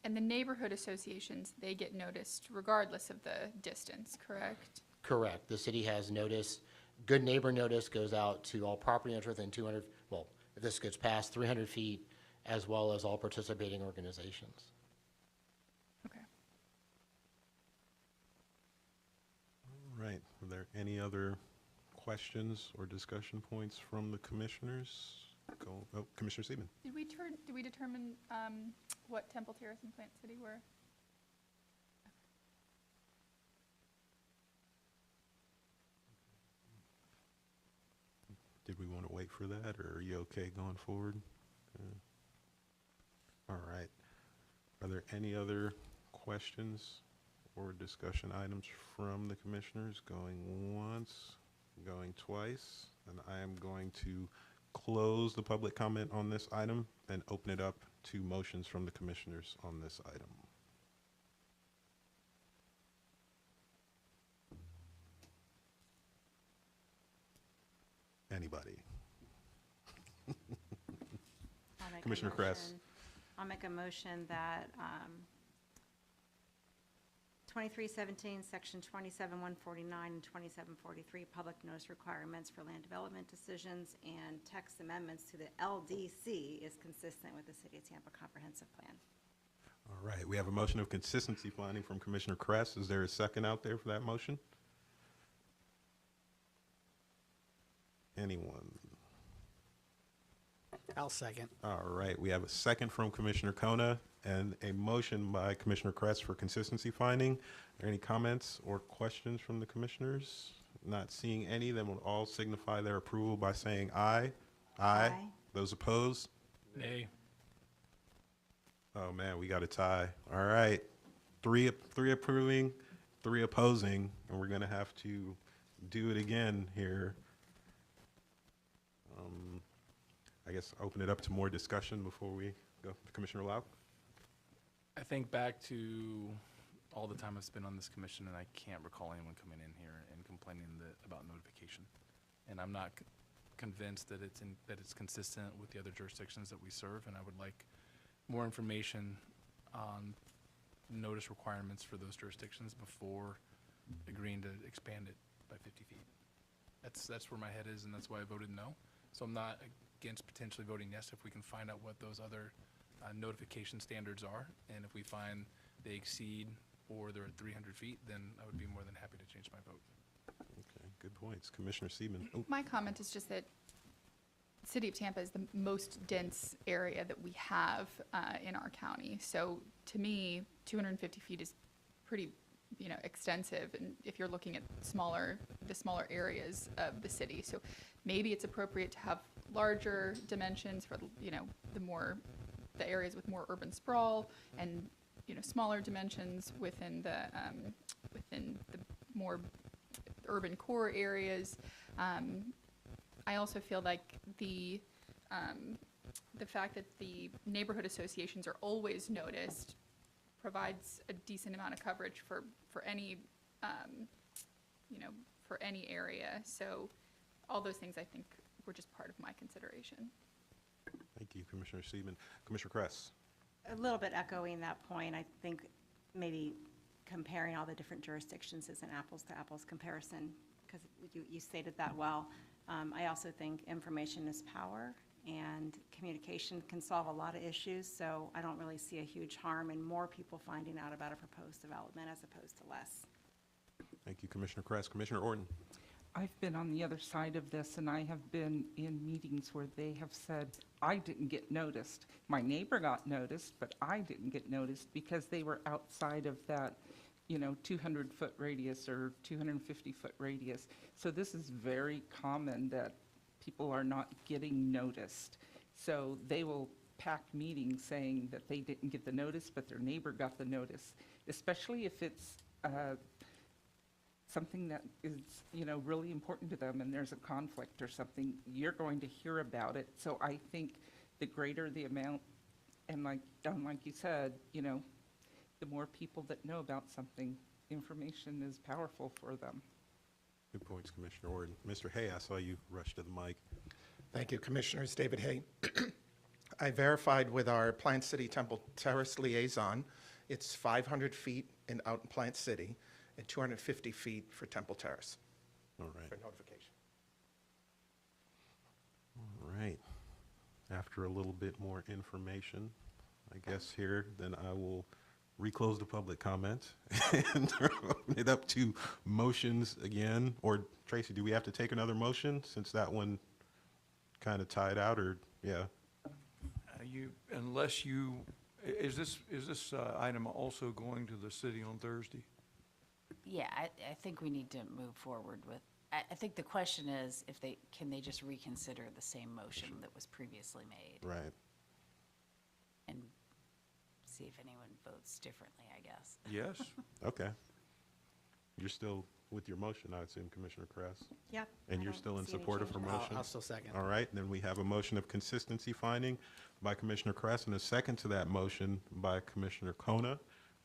And the neighborhood associations, they get noticed regardless of the distance, correct? Correct. The city has notice. Good neighbor notice goes out to all property owners within 200, well, if this gets past 300 feet, as well as all participating organizations. Okay. All right. Are there any other questions or discussion points from the commissioners? Commissioner Sieben. Did we determine what Temple Terrace and Plant City were? Did we want to wait for that, or are you okay going forward? All right. Are there any other questions or discussion items from the commissioners? Going once, going twice, and I am going to close the public comment on this item and open it up to motions from the commissioners on this item. Anybody? Commissioner Kress. I'll make a motion that 2317, Section 27149 and 2743, public notice requirements for land development decisions and text amendments to the LDC is consistent with the City of Tampa Comprehensive Plan. All right, we have a motion of consistency finding from Commissioner Kress. Is there a second out there for that motion? Anyone? I'll second. All right, we have a second from Commissioner Kona and a motion by Commissioner Kress for consistency finding. Are there any comments or questions from the commissioners? Not seeing any, then we'll all signify their approval by saying aye. Aye. Those opposed? Nay. Oh man, we got a tie. All right, three approving, 3 opposing, and we're gonna have to do it again here. I guess open it up to more discussion before we go. Commissioner Lau? I think back to all the time I've spent on this commission, and I can't recall anyone coming in here and complaining about notification. And I'm not convinced that it's consistent with the other jurisdictions that we serve, and I would like more information on notice requirements for those jurisdictions before agreeing to expand it by 50 feet. That's where my head is, and that's why I voted no. So I'm not against potentially voting yes if we can find out what those other notification standards are, and if we find they exceed or they're at 300 feet, then I would be more than happy to change my vote. Okay, good points. Commissioner Sieben. Oh. My comment is just that City of Tampa is the most dense area that we have in our county. So to me, 250 feet is pretty, extensive. And if you're looking at the smaller areas of the city, so maybe it's appropriate to have larger dimensions for, the areas with more urban sprawl, and smaller dimensions within the more urban core areas. I also feel like the fact that the neighborhood associations are always noticed provides a decent amount of coverage for any for any area. So all those things I think were just part of my consideration. Thank you, Commissioner Sieben. Commissioner Kress. A little bit echoing that point, I think maybe comparing all the different jurisdictions is an apples to apples comparison, because you stated that well. I also think information is power, and communication can solve a lot of issues, so I don't really see a huge harm in more people finding out about a proposed development as opposed to less. Thank you, Commissioner Kress. Commissioner Orton. I've been on the other side of this, and I have been in meetings where they have said, I didn't get noticed. My neighbor got noticed, but I didn't get noticed because they were outside of that, 200-foot radius or 250-foot radius. So this is very common that people are not getting noticed. So they will pack meetings saying that they didn't get the notice, but their neighbor got the notice, especially if it's something that is, really important to them and there's a conflict or something, you're going to hear about it. So I think the greater the amount, and like you said, the more people that know about something, information is powerful for them. Good points, Commissioner Ord. Mr. Hay, I saw you rush to the mic. Thank you, Commissioners. David Hay. I verified with our Plant City Temple Terrace liaison. It's 500 feet out in Plant City and 250 feet for Temple Terrace. All right. For notification. All right. After a little bit more information, I guess here, then I will reclose the public comment and open it up to motions again. Or Tracy, do we have to take another motion since that one kind of tied out, or yeah? Is this item also going to the city on Thursday? Yeah, I think we need to move forward with, I think the question is if can they just reconsider the same motion that was previously made? Right. And see if anyone votes differently, I guess. Yes. Okay. You're still with your motion, I assume, Commissioner Kress? Yeah. And you're still in support of her motion? I'll still second. All right, then we have a motion of consistency finding by Commissioner Kress and a second to that motion by Commissioner Kona.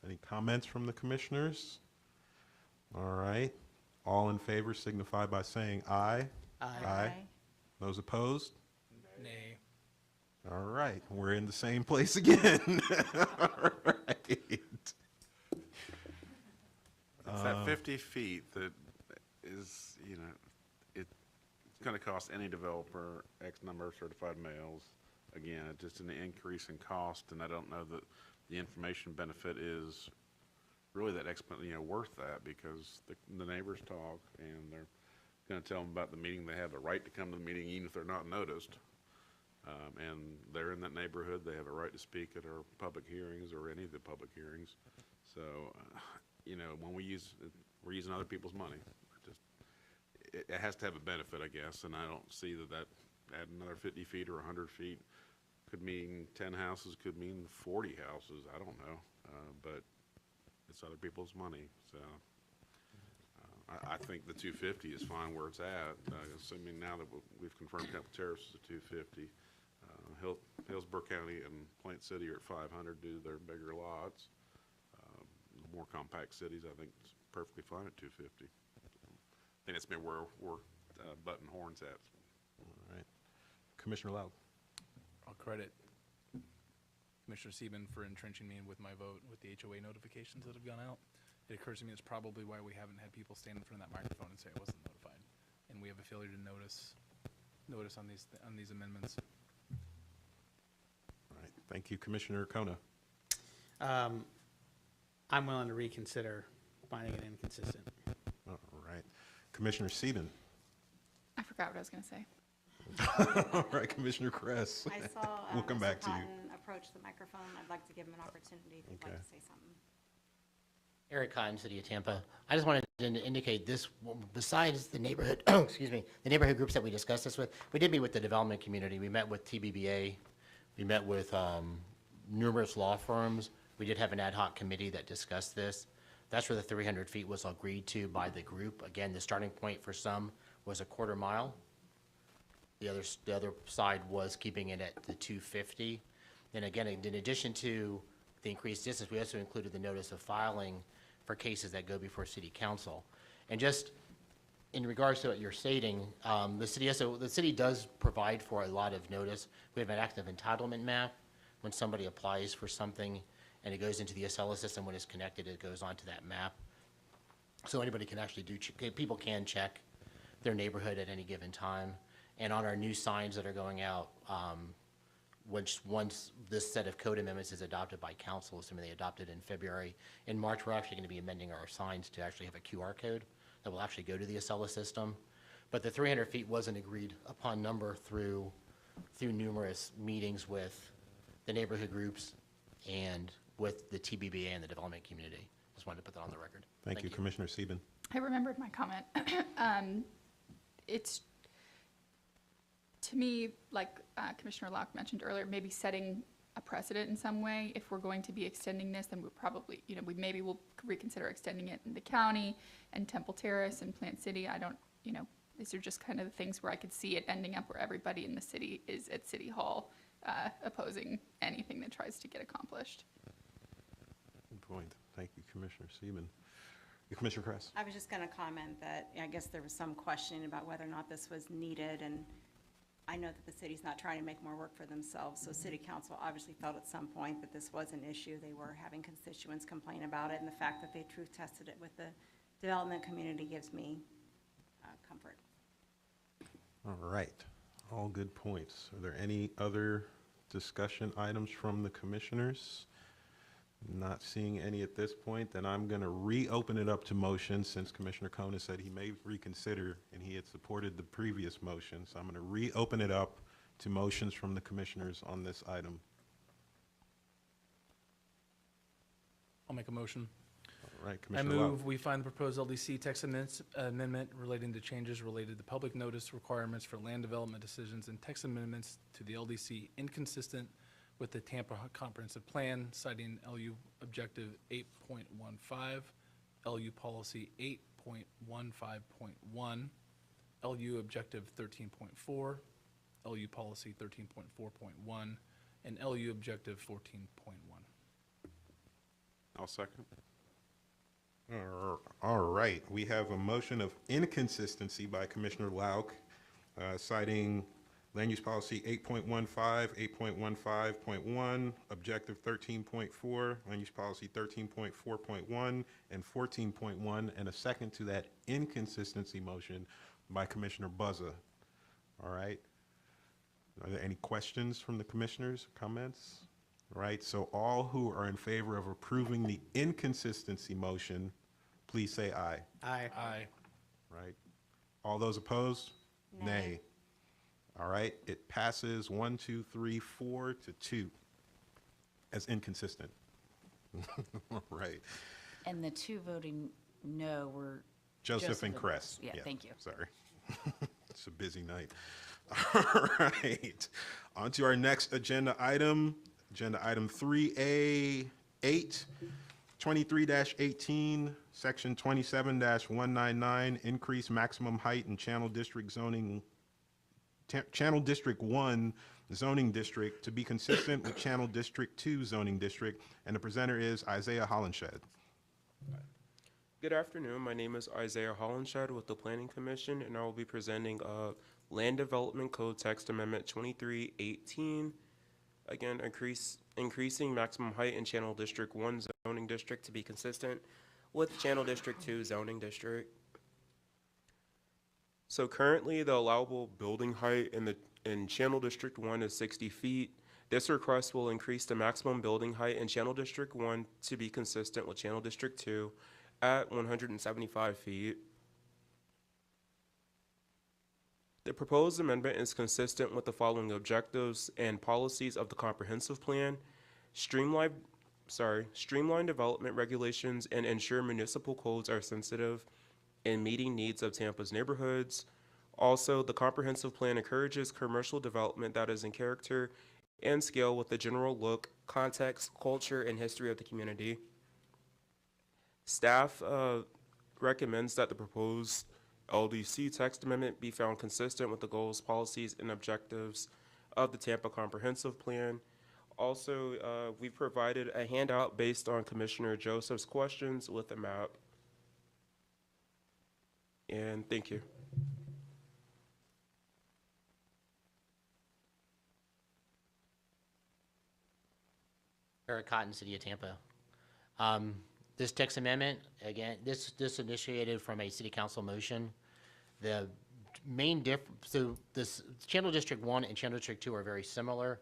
Any comments from the commissioners? All right. All in favor signify by saying aye. Aye. Aye. Those opposed? Nay. All right, we're in the same place again. All right. It's that 50 feet that is, it's going to cost any developer X number of certified mails. Again, it's just an increase in cost, and I don't know that the information benefit is really that worth that, because the neighbors talk and they're going to tell them about the meeting. They have a right to come to the meeting even if they're not noticed. And they're in that neighborhood. They have a right to speak at our public hearings or any of the public hearings. So, when we're using other people's money. It has to have a benefit, I guess, and I don't see that add another 50 feet or 100 feet could mean 10 houses, could mean 40 houses. I don't know, but it's other people's money. So I think the 250 is fine where it's at, assuming now that we've confirmed Temple Terrace is a 250. Hillsborough County and Plant City are at 500 due to their bigger lots. The more compact cities, I think, it's perfectly fine at 250. I think that's been where we're butting horns at. All right. Commissioner Loud. I'll credit Commissioner Sieben for entrenching me with my vote with the HOA notifications that have gone out. It occurs to me it's probably why we haven't had people stand in front of that microphone and say I wasn't notified, and we have a failure to notice on these amendments. All right. Thank you, Commissioner Kona. I'm willing to reconsider finding it inconsistent. All right. Commissioner Sieben. I forgot what I was going to say. All right, Commissioner Kress. I saw We'll come Mr. back to you. Cotton approach the microphone. I'd like to give him an opportunity if he'd like Okay. to say something. Eric Cotton, City of Tampa. I just wanted to indicate this, besides the neighborhood, excuse me, the neighborhood groups that we discussed this with, we did meet with the development community. We met with TBBA. We met with numerous law firms. We did have an ad hoc committee that discussed this. That's where the 300 feet was agreed to by the group. Again, the starting point for some was a quarter mile. The other side was keeping it at the 250. Then again, in addition to the increased distance, we also included the notice of filing for cases that go before city council. And just in regards to what you're stating, the city does provide for a lot of notice. We have an active entitlement map. When somebody applies for something and it goes into the Acela system, when it's connected, it goes onto that map. So anybody can actually people can check their neighborhood at any given time. And on our new signs that are going out, once this set of code amendments is adopted by council, assuming they adopt it in February, in March, we're actually going to be amending our signs to actually have a QR code that will actually go to the Acela system. But the 300 feet was an agreed upon number through numerous meetings with the neighborhood groups and with the TBBA and the development community. Just wanted to put that on the record. Thank you, Commissioner Sieben. I remembered my comment. It's, to me, like Commissioner Locke mentioned earlier, maybe setting a precedent in some way. If we're going to be extending this, then we'll probably, maybe we'll reconsider extending it in the county and Temple Terrace and Plant City. I don't, these are just kind of the things where I could see it ending up where everybody in the city is at City Hall opposing anything that tries to get accomplished. Good point. Thank you, Commissioner Sieben. Commissioner Kress. I was just going to comment that I guess there was some questioning about whether or not this was needed, and I know that the city's not trying to make more work for themselves, so City Council obviously felt at some point that this was an issue. They were having constituents complain about it, and the fact that they truth tested it with the development community gives me comfort. All right. All good points. Are there any other discussion items from the commissioners? Not seeing any at this point, then I'm going to reopen it up to motion since Commissioner Kona said he may reconsider and he had supported the previous motion. So I'm going to reopen it up to motions from the commissioners on this item. I'll make a motion. All right, I Commissioner move Love. we find the proposed LDC text amendment relating to changes related to public notice requirements for land development decisions and text amendments to the LDC inconsistent with the Tampa Comprehensive Plan, citing LU Objective 8.15, LU Policy 8.15.1, LU Objective 13.4, LU Policy 13.4.1, and LU Objective 14.1. I'll second. All right. We have a motion of inconsistency by Commissioner Lauk, citing Land Use Policy 8.15, 8.15.1, Objective 13.4, Land Use Policy 13.4.1, and 14.1, and a second to that inconsistency motion by Commissioner Buzza. All right. Are there any questions from the commissioners, comments? All right. So all who are in favor of approving the inconsistency motion, please say aye. Aye. Aye. Right. All those opposed? Nay. All right, it passes 1, 2, 3, 4 to 2 as inconsistent. All right. And the two voting no were Joseph and Kress. Yeah, thank you. Sorry. It's a busy night. All right. On to our next agenda item 3A8, 23-18, Section 27-199, increase maximum height in Channel District zoning. Channel District 1 zoning district to be consistent with Channel District 2 zoning district, and the presenter is Isaiah Hollenshed. Good afternoon. My name is Isaiah Hollenshed with the Planning Commission, and I will be presenting Land Development Code Text Amendment 2318. Again, increasing maximum height in Channel District 1 zoning district to be consistent with Channel District 2 zoning district. So currently, the allowable building height in Channel District 1 is 60 feet. This request will increase the maximum building height in Channel District 1 to be consistent with Channel District 2 at 175 feet. The proposed amendment is consistent with the following objectives and policies of the comprehensive plan: streamline development regulations and ensure municipal codes are sensitive in meeting needs of Tampa's neighborhoods. Also, the comprehensive plan encourages commercial development that is in character and scale with the general look, context, culture, and history of the community. Staff recommends that the proposed LDC text amendment be found consistent with the goals, policies, and objectives of the Tampa Comprehensive Plan. Also, we provided a handout based on Commissioner Joseph's questions with a map. And thank you. Eric Cotton, City of Tampa. This text amendment, again, this initiated from a city council motion. The main so this Channel District 1 and Channel District 2 are very similar.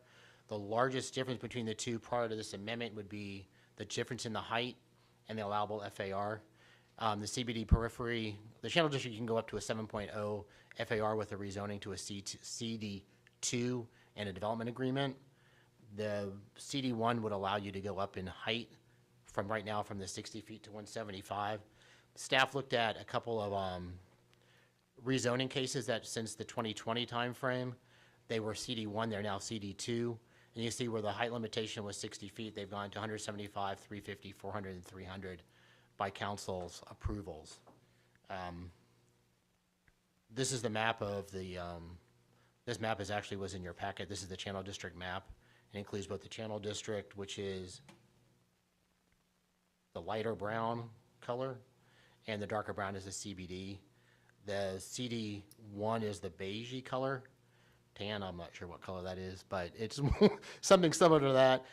The largest difference between the two prior to this amendment would be the difference in the height and the allowable FAR. The CBD periphery, the Channel District can go up to a 7.0 FAR with a rezoning to a CD2 and a development agreement. The CD1 would allow you to go up in height from right now from the 60 feet to 175. Staff looked at a couple of rezoning cases that since the 2020 timeframe, they were CD1, they're now CD2. And you see where the height limitation was 60 feet, they've gone to 175, 350, 400, and 300 by council's approvals. This is the map of the, this map is actually was in your packet. This is the Channel District map. It includes both the Channel District, which is the lighter brown color, and the darker brown is the CBD. The CD1 is the beigey color. Tan, I'm not sure what color that is, but it's something similar to that.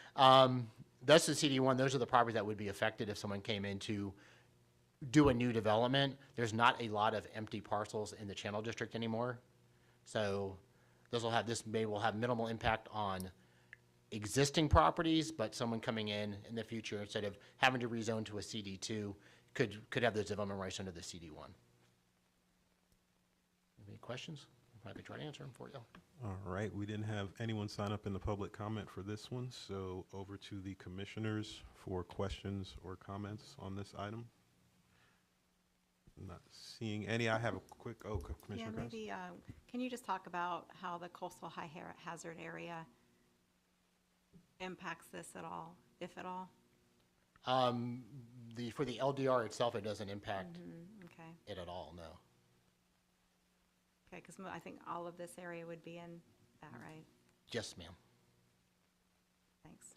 That's the CD1. Those are the properties that would be affected if someone came in to do a new development. There's not a lot of empty parcels in the Channel District anymore. So this will have minimal impact on existing properties, but someone coming in the future, instead of having to rezone to a CD2, could have those development rights under the CD1. Any questions? I'm happy to try to answer them for you. All right, we didn't have anyone sign up in the public comment for this one, so over to the commissioners for questions or comments on this item. Not seeing any. I have a quick, Commissioner Kress. Maybe, can you just talk about how the coastal high hazard area impacts this at all, if at all? For the LDR itself, it doesn't impact Okay. it at all, no. Okay, because I think all of this area would be in that, right? Yes, ma'am. Thanks.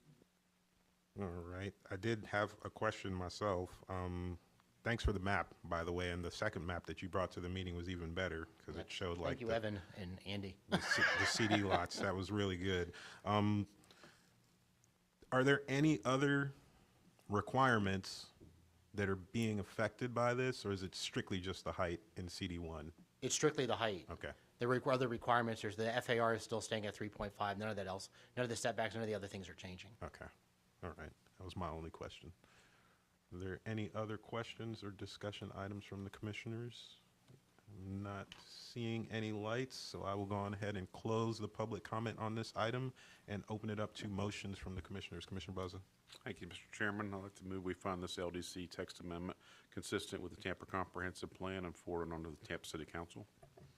All right, I did have a question myself. Thanks for the map, by the way, and the second map that you brought to the meeting was even better because it showed like Thank you, Evan and Andy. the CD lots. That was really good. Are there any other requirements that are being affected by this, or is it strictly just the height in CD1? It's strictly the height. Okay. The other requirements, there's the FAR is still staying at 3.5, none of that else, none of the setbacks, none of the other things are changing. Okay, all right. That was my only question. Are there any other questions or discussion items from the commissioners? I'm not seeing any lights, so I will go on ahead and close the public comment on this item and open it up to motions from the commissioners. Commissioner Buzza. Thank you, Mr. Chairman. I'd like to move we find this LDC text amendment consistent with the Tampa Comprehensive Plan and forward it onto the Tampa City Council.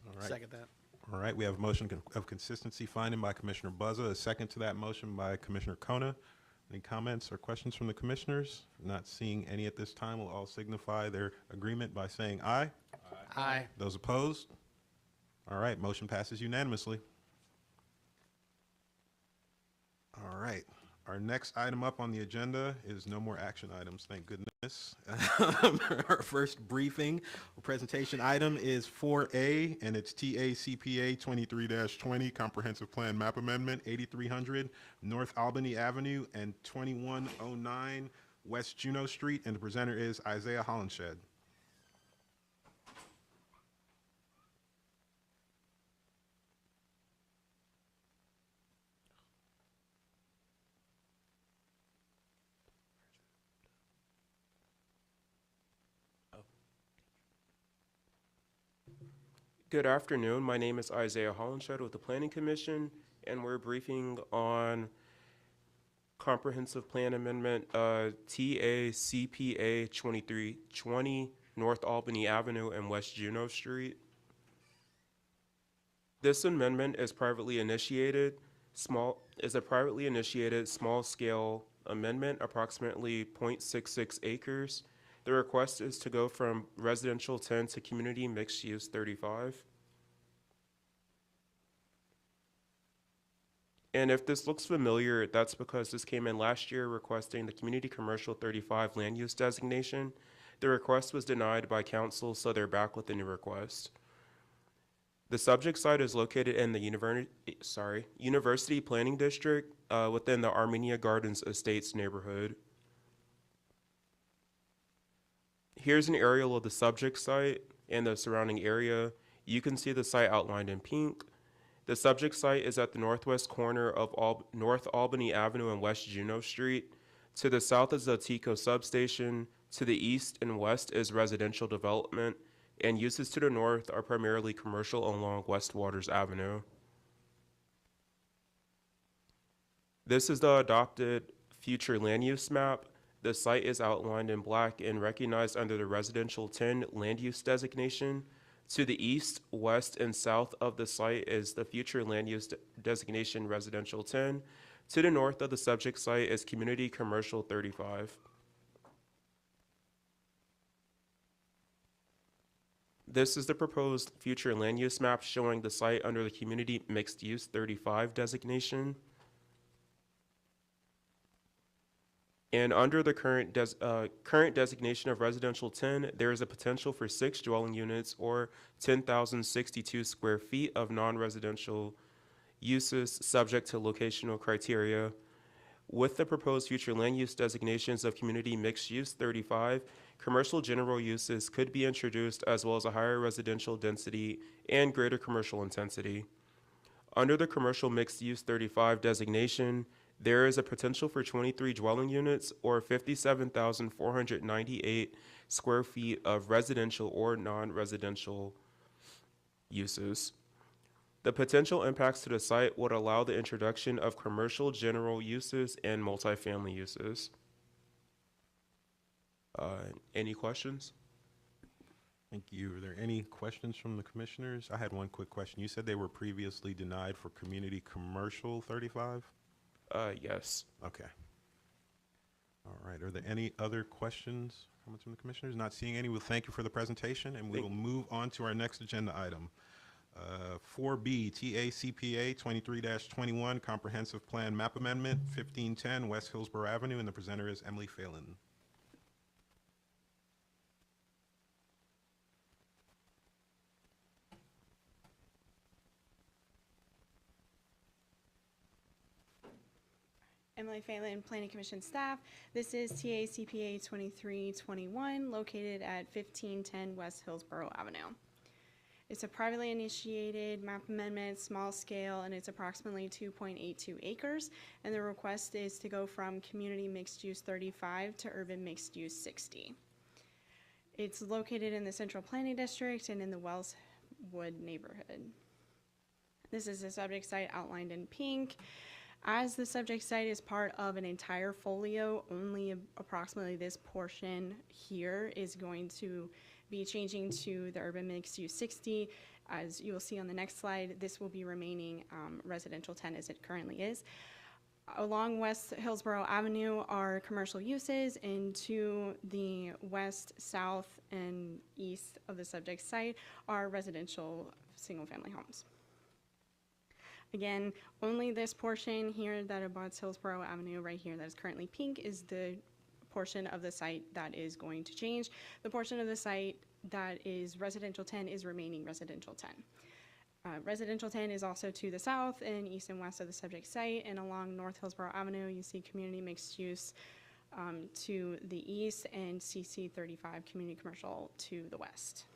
All right. Second that. All right, we have a motion of consistency finding by Commissioner Buzza, a second to that motion by Commissioner Kona. Any comments or questions from the commissioners? Not seeing any at this time. Will all signify their agreement by saying aye. Aye. Aye. Those opposed? All right, motion passes unanimously. All right, our next item up on the agenda is no more action items, thank goodness. Our first briefing or presentation item is 4A, and it's TACPA 23-20 Comprehensive Plan Map Amendment, 8300 North Albany Avenue and 2109 West Juneau Street, and the presenter is Isaiah Hollenshed. Good afternoon. My name is Isaiah Hollenshed with the Planning Commission, and we're briefing on Comprehensive Plan Amendment TACPA 2320 North Albany Avenue and West Juneau Street. This amendment is privately initiated, small-scale amendment, approximately 0.66 acres. The request is to go from residential 10 to community mixed use 35. And if this looks familiar, that's because this came in last year requesting the community commercial 35 land use designation. The request was denied by council, so they're back with a new request. The subject site is located in the University Planning District within the Armenia Gardens Estates neighborhood. Here's an aerial of the subject site and the surrounding area. You can see the site outlined in pink. The subject site is at the northwest corner of North Albany Avenue and West Juneau Street. To the south is the TECO substation. To the east and west is residential development, and uses to the north are primarily commercial along West Waters Avenue. This is the adopted future land use map. The site is outlined in black and recognized under the residential 10 land use designation. To the east, west, and south of the site is the future land use designation residential 10. To the north of the subject site is community commercial 35. This is the proposed future land use map showing the site under the community mixed use 35 designation. And under the current designation of residential 10, there is a potential for 6 dwelling units or 10,062 square feet of non-residential uses subject to locational criteria. With the proposed future land use designations of community mixed use 35, commercial general uses could be introduced as well as a higher residential density and greater commercial intensity. Under the commercial mixed use 35 designation, there is a potential for 23 dwelling units or 57,498 square feet of residential or non-residential uses. The potential impacts to the site would allow the introduction of commercial general uses and multifamily uses. Any questions? Thank you. Are there any questions from the commissioners? I had one quick question. You said they were previously denied for community commercial 35? Yes. Okay. All right. Are there any other questions, comments from the commissioners? Not seeing any. We'll thank you for the presentation, and we will move on to our next agenda item. 4B, TACPA 23-21, Comprehensive Plan Map Amendment, 1510 West Hillsborough Avenue, and the presenter is Emily Phelan. Emily Phelan, Planning Commission staff. This is TACPA 2321, located at 1510 West Hillsborough Avenue. It's a privately initiated map amendment, small scale, and it's approximately 2.82 acres. And the request is to go from community mixed use 35 to urban mixed use 60. It's located in the Central Planning District and in the Wellswood neighborhood. This is the subject site outlined in pink. As the subject site is part of an entire folio, only approximately this portion here is going to be changing to the urban mixed use 60. As you will see on the next slide, this will be remaining residential 10 as it currently is. Along West Hillsborough Avenue are commercial uses, and to the west, south, and east of the subject site are residential single-family homes. Again, only this portion here that abuts Hillsborough Avenue right here that is currently pink is the portion of the site that is going to change. The portion of the site that is residential 10 is remaining residential 10. Residential 10 is also to the south and east and west of the subject site, and along North Hillsborough Avenue you see community mixed use to the east and CC 35 community commercial to the west.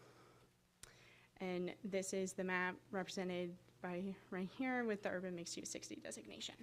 And this is the map represented by right here with the urban mixed use 60 designation.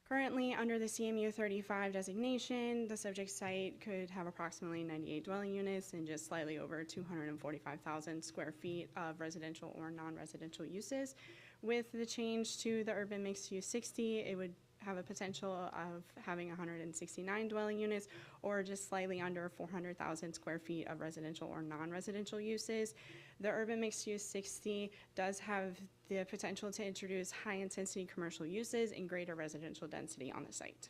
Currently, under the CMU 35 designation, the subject site could have approximately 98 dwelling units and just slightly over 245,000 square feet of residential or non-residential uses. With the change to the urban mixed use 60, it would have a potential of having 169 dwelling units or just slightly under 400,000 square feet of residential or non-residential uses. The urban mixed use 60 does have the potential to introduce high intensity commercial uses and greater residential density on the site.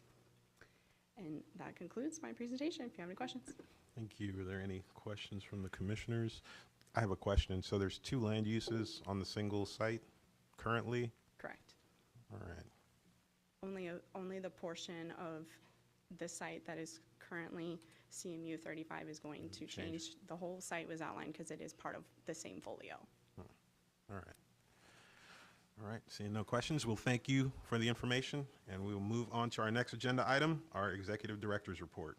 And that concludes my presentation. If you have any questions. Thank you. Are there any questions from the commissioners? I have a question. So there's 2 land uses on the single site currently? Correct. All right. Only the portion of the site that is currently CMU 35 is going to change. The whole site was outlined because it is part of the same folio. All right. All right, seeing no questions, we'll thank you for the information, and we will move on to our next agenda item, our Executive Director's Report.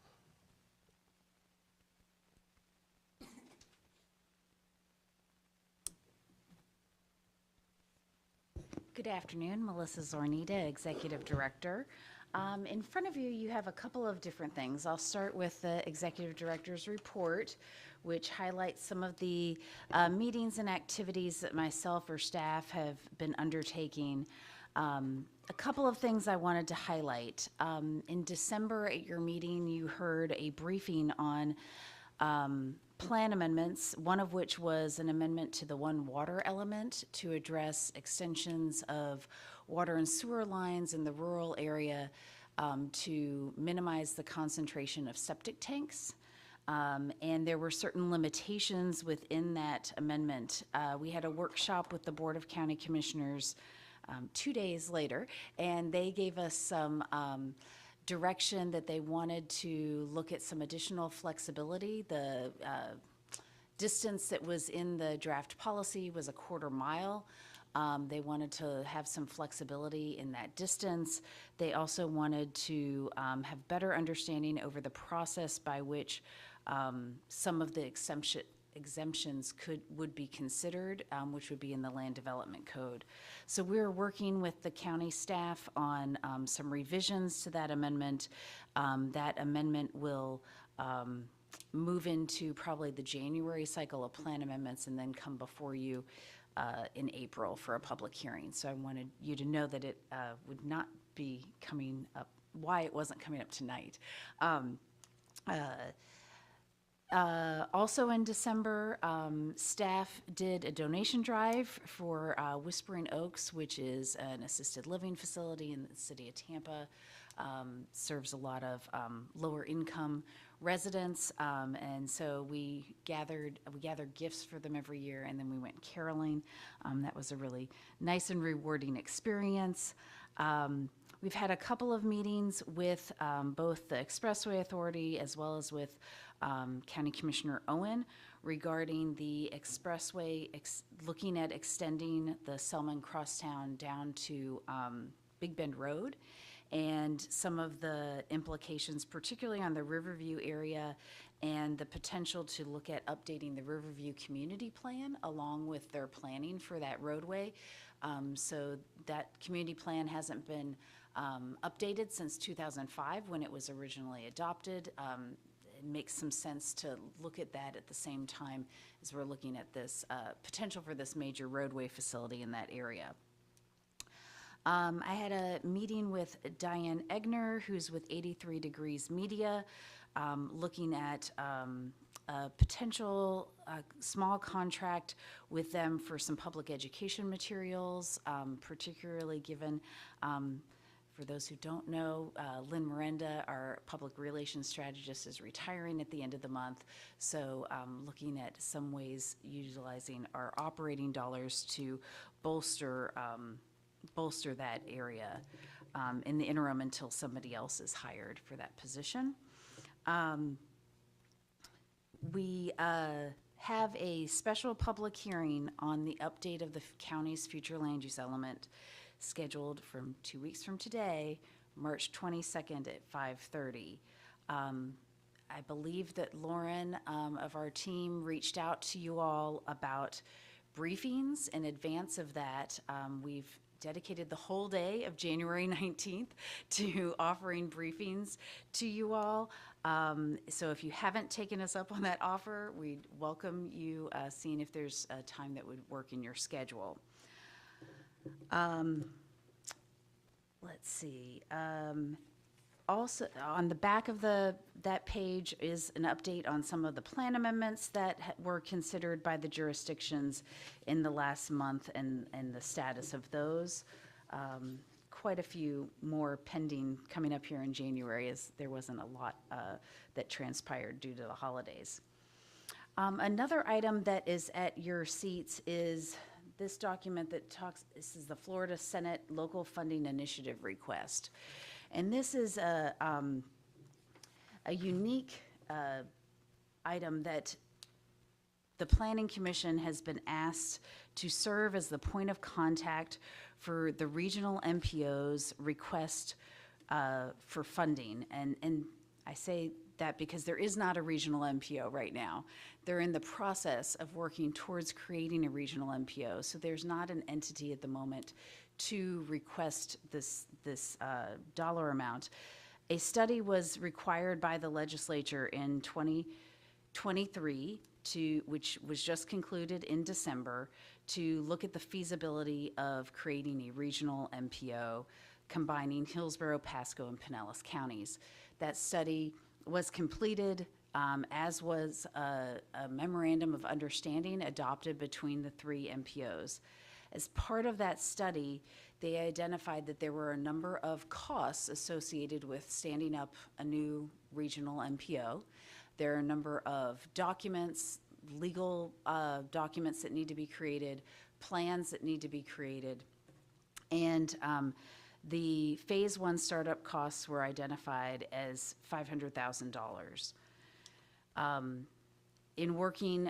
Good afternoon, Melissa Zornita, Executive Director. In front of you, you have a couple of different things. I'll start with the Executive Director's report, which highlights some of the meetings and activities that myself or staff have been undertaking. A couple of things I wanted to highlight. In December at your meeting, you heard a briefing on plan amendments, one of which was an amendment to the one water element to address extensions of water and sewer lines in the rural area to minimize the concentration of septic tanks. And there were certain limitations within that amendment. We had a workshop with the Board of County Commissioners 2 days later, and they gave us some direction that they wanted to look at some additional flexibility. The distance that was in the draft policy was a 1/4 mile. They wanted to have some flexibility in that distance. They also wanted to have better understanding over the process by which some of the exemptions would be considered, which would be in the Land Development Code. So we're working with the county staff on some revisions to that amendment. That amendment will move into probably the January cycle of plan amendments and then come before you in April for a public hearing. So I wanted you to know that it would not be coming up, why it wasn't coming up tonight. Also in December, staff did a donation drive for Whispering Oaks, which is an assisted living facility in the city of Tampa. Serves a lot of lower income residents, and so we gather gifts for them every year, and then we went caroling. That was a really nice and rewarding experience. We've had a couple of meetings with both the Expressway Authority as well as with County Commissioner Owen regarding the expressway, looking at extending the Selman Crosstown down to Big Bend Road, and some of the implications, particularly on the Riverview area, and the potential to look at updating the Riverview Community Plan along with their planning for that roadway. So that community plan hasn't been updated since 2005 when it was originally adopted. It makes some sense to look at that at the same time as we're looking at this potential for this major roadway facility in that area. I had a meeting with Diane Egner, who's with 83 Degrees Media, looking at a potential small contract with them for some public education materials, particularly given, for those who don't know, Lynn Miranda, our public relations strategist, is retiring at the end of the month. So looking at some ways utilizing our operating dollars to bolster that area in the interim until somebody else is hired for that position. We have a special public hearing on the update of the county's future land use element scheduled from 2 weeks from today, March 22nd at 5:30. I believe that Lauren of our team reached out to you all about briefings in advance of that. We've dedicated the whole day of January 19th to offering briefings to you all. So if you haven't taken us up on that offer, we'd welcome you seeing if there's a time that would work in your schedule. Let's see. Also, on the back of that page is an update on some of the plan amendments that were considered by the jurisdictions in the last month and the status of those. Quite a few more pending coming up here in January, as there wasn't a lot that transpired due to the holidays. Another item that is at your seats is this document that talks, this is the Florida Senate Local Funding Initiative request. And this is a unique item that the Planning Commission has been asked to serve as the point of contact for the regional MPO's request for funding. And I say that because there is not a regional MPO right now. They're in the process of working towards creating a regional MPO, so there's not an entity at the moment to request this dollar amount. A study was required by the legislature in 2023 which was just concluded in December, to look at the feasibility of creating a regional MPO combining Hillsborough, Pasco, and Pinellas counties. That study was completed, as was a memorandum of understanding adopted between the three MPOs. As part of that study, they identified that there were a number of costs associated with standing up a new regional MPO. There are a number of documents, legal documents that need to be created, plans that need to be created, and the phase one startup costs were identified as $500,000. In working,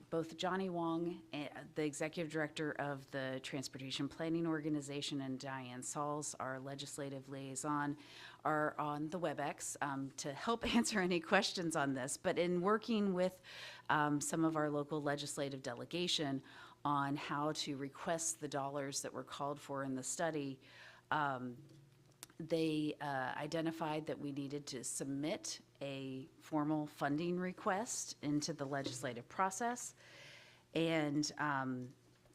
both Johnny Wong, the executive director of the Transportation Planning Organization, and Diane Sauls, our legislative liaison, are on the WebEx to help answer any questions on this. But in working with some of our local legislative delegation on how to request the dollars that were called for in the study, they identified that we needed to submit a formal funding request into the legislative process. And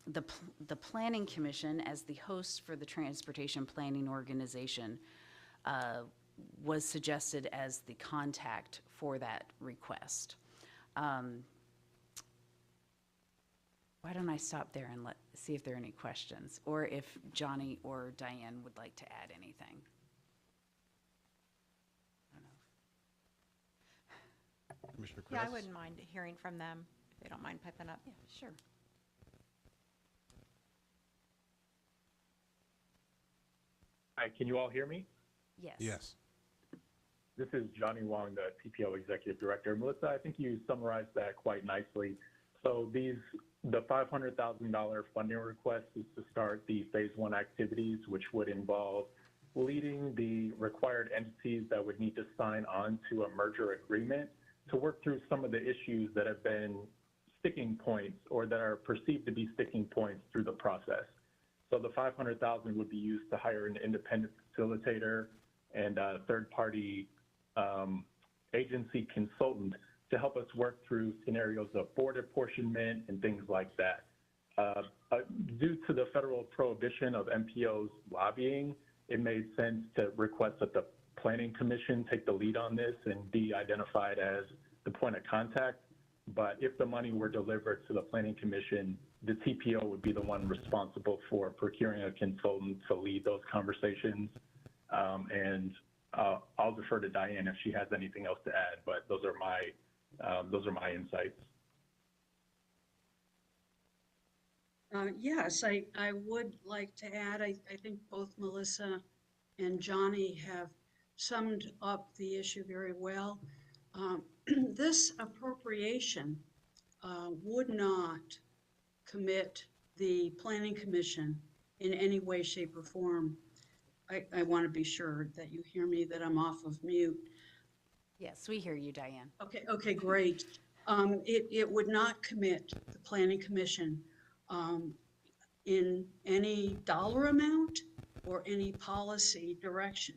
the Planning Commission, as the host for the Transportation Planning Organization, was suggested as the contact for that request. Why don't I stop there and see if there are any questions, or if Johnny or Diane would like to add anything. Commissioner Chris? Yeah, I wouldn't mind hearing from them if they don't mind piping up. Yeah, sure. Hi, can you all hear me? Yes. Yes. This is Johnny Wong, the TPO Executive Director. Melissa, I think you summarized that quite nicely. So the $500,000 funding request is to start the phase one activities, which would involve leading the required entities that would need to sign on to a merger agreement to work through some of the issues that have been sticking points or that are perceived to be sticking points through the process. So the $500,000 would be used to hire an independent facilitator and a third-party agency consultant to help us work through scenarios of board apportionment and things like that. Due to the federal prohibition of MPOs lobbying, it made sense to request that the Planning Commission take the lead on this and be identified as the point of contact. But if the money were delivered to the Planning Commission, the TPO would be the one responsible for procuring a consultant to lead those conversations. I'll defer to Diane if she has anything else to add, but those are my insights. Yes, I would like to add, I think both Melissa and Johnny have summed up the issue very well. This appropriation would not commit the Planning Commission in any way, shape, or form. I want to be sure that you hear me, that I'm off of mute. Yes, we hear you, Diane. Okay, great. It would not commit the Planning Commission in any dollar amount or any policy direction.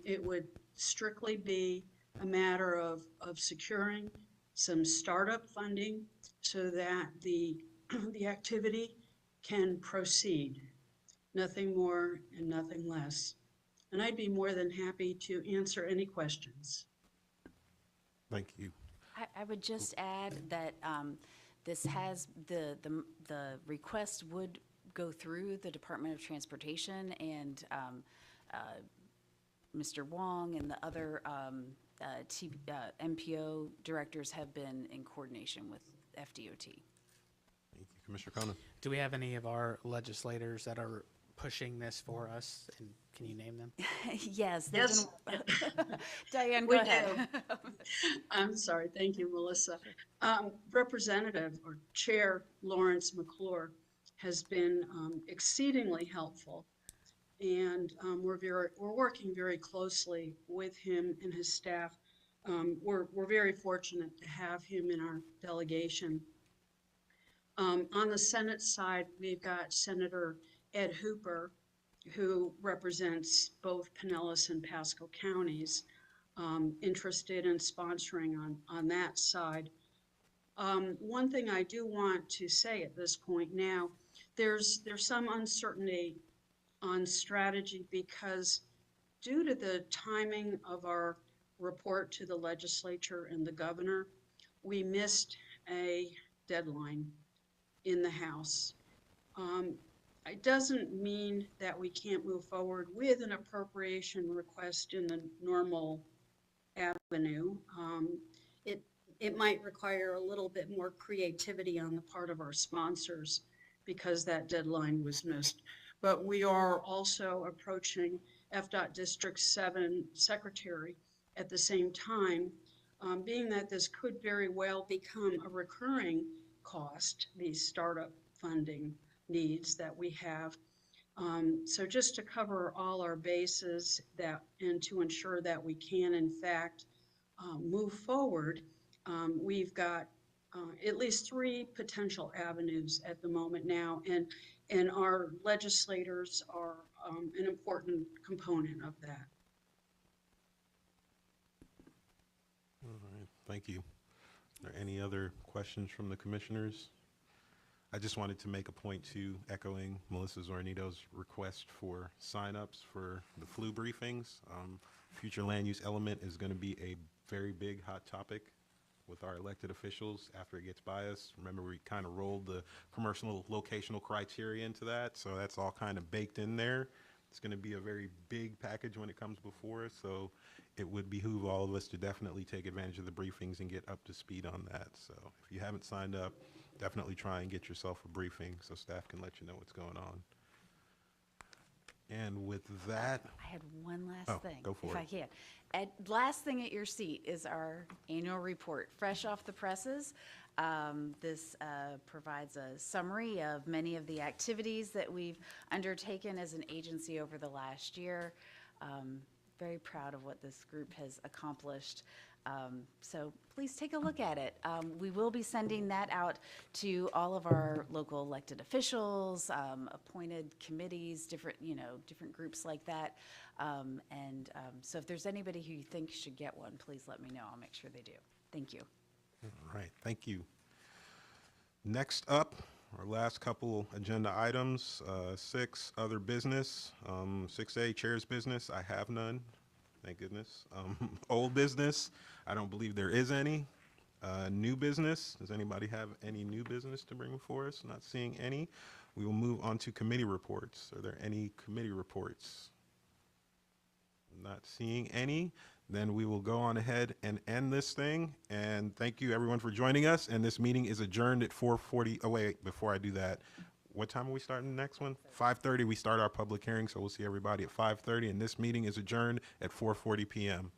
It would strictly be a matter of securing some startup funding so that the activity can proceed. Nothing more and nothing less. And I'd be more than happy to answer any questions. Thank you. I would just add that this has the request would go through the Department of Transportation, and Mr. Wong and the other MPO directors have been in coordination with FDOT. Thank you. Commissioner Conan? Do we have any of our legislators that are pushing this for us, and can you name them? Yes. Yes. Diane, We go ahead. do. I'm sorry. Thank you, Melissa. Representative or Chair Lawrence McClure has been exceedingly helpful, and we're working very closely with him and his staff we're very fortunate to have him in our delegation. On the Senate side, we've got Senator Ed Hooper, who represents both Pinellas and Pasco counties, interested in sponsoring on that side. One thing I do want to say at this point now, there's some uncertainty on strategy because due to the timing of our report to the legislature and the governor, we missed a deadline in the House. It doesn't mean that we can't move forward with an appropriation request in the normal avenue. It might require a little bit more creativity on the part of our sponsors because that deadline was missed. But we are also approaching FDOT District 7 Secretary at the same time, being that this could very well become a recurring cost, these startup funding needs that we have. So just to cover all our bases and to ensure that we can in fact move forward, we've got at least 3 potential avenues at the moment now, and our legislators are an important component of that. All right, thank you. Are there any other questions from the commissioners? I just wanted to make a point to echoing Melissa Zornito's request for signups for the flu briefings. Future land use element is going to be a very big hot topic with our elected officials after it gets by us. Remember, we kind of rolled the commercial locational criteria into that, so that's all kind of baked in there. It's going to be a very big package when it comes before us, so it would behoove all of us to definitely take advantage of the briefings and get up to speed on that. So if you haven't signed up, definitely try and get yourself a briefing so staff can let you know what's going on. And with that, I had one last thing, go for if it. I can. Last thing at your seat is our annual report, fresh off the presses. This provides a summary of many of the activities that we've undertaken as an agency over the last year. Very proud of what this group has accomplished. So please take a look at it. We will be sending that out to all of our local elected officials, appointed committees, different groups like that. So if there's anybody who you think should get one, please let me know. I'll make sure they do. Thank you. All right, thank you. Next up, our last couple agenda items, 6, other business, 6A, chair's business, I have none, thank goodness. Old business, I don't believe there is any. New business, does anybody have any new business to bring before us? Not seeing any. We will move on to committee reports. Are there any committee reports? Not seeing any. Then we will go on ahead and end this thing. And thank you everyone for joining us. And this meeting is adjourned at 4:40. Oh wait, before I do that, what time are we starting the next one? 5:30 we start our public hearing, so we'll see everybody at 5:30. And this meeting is adjourned at 4:40 p.m.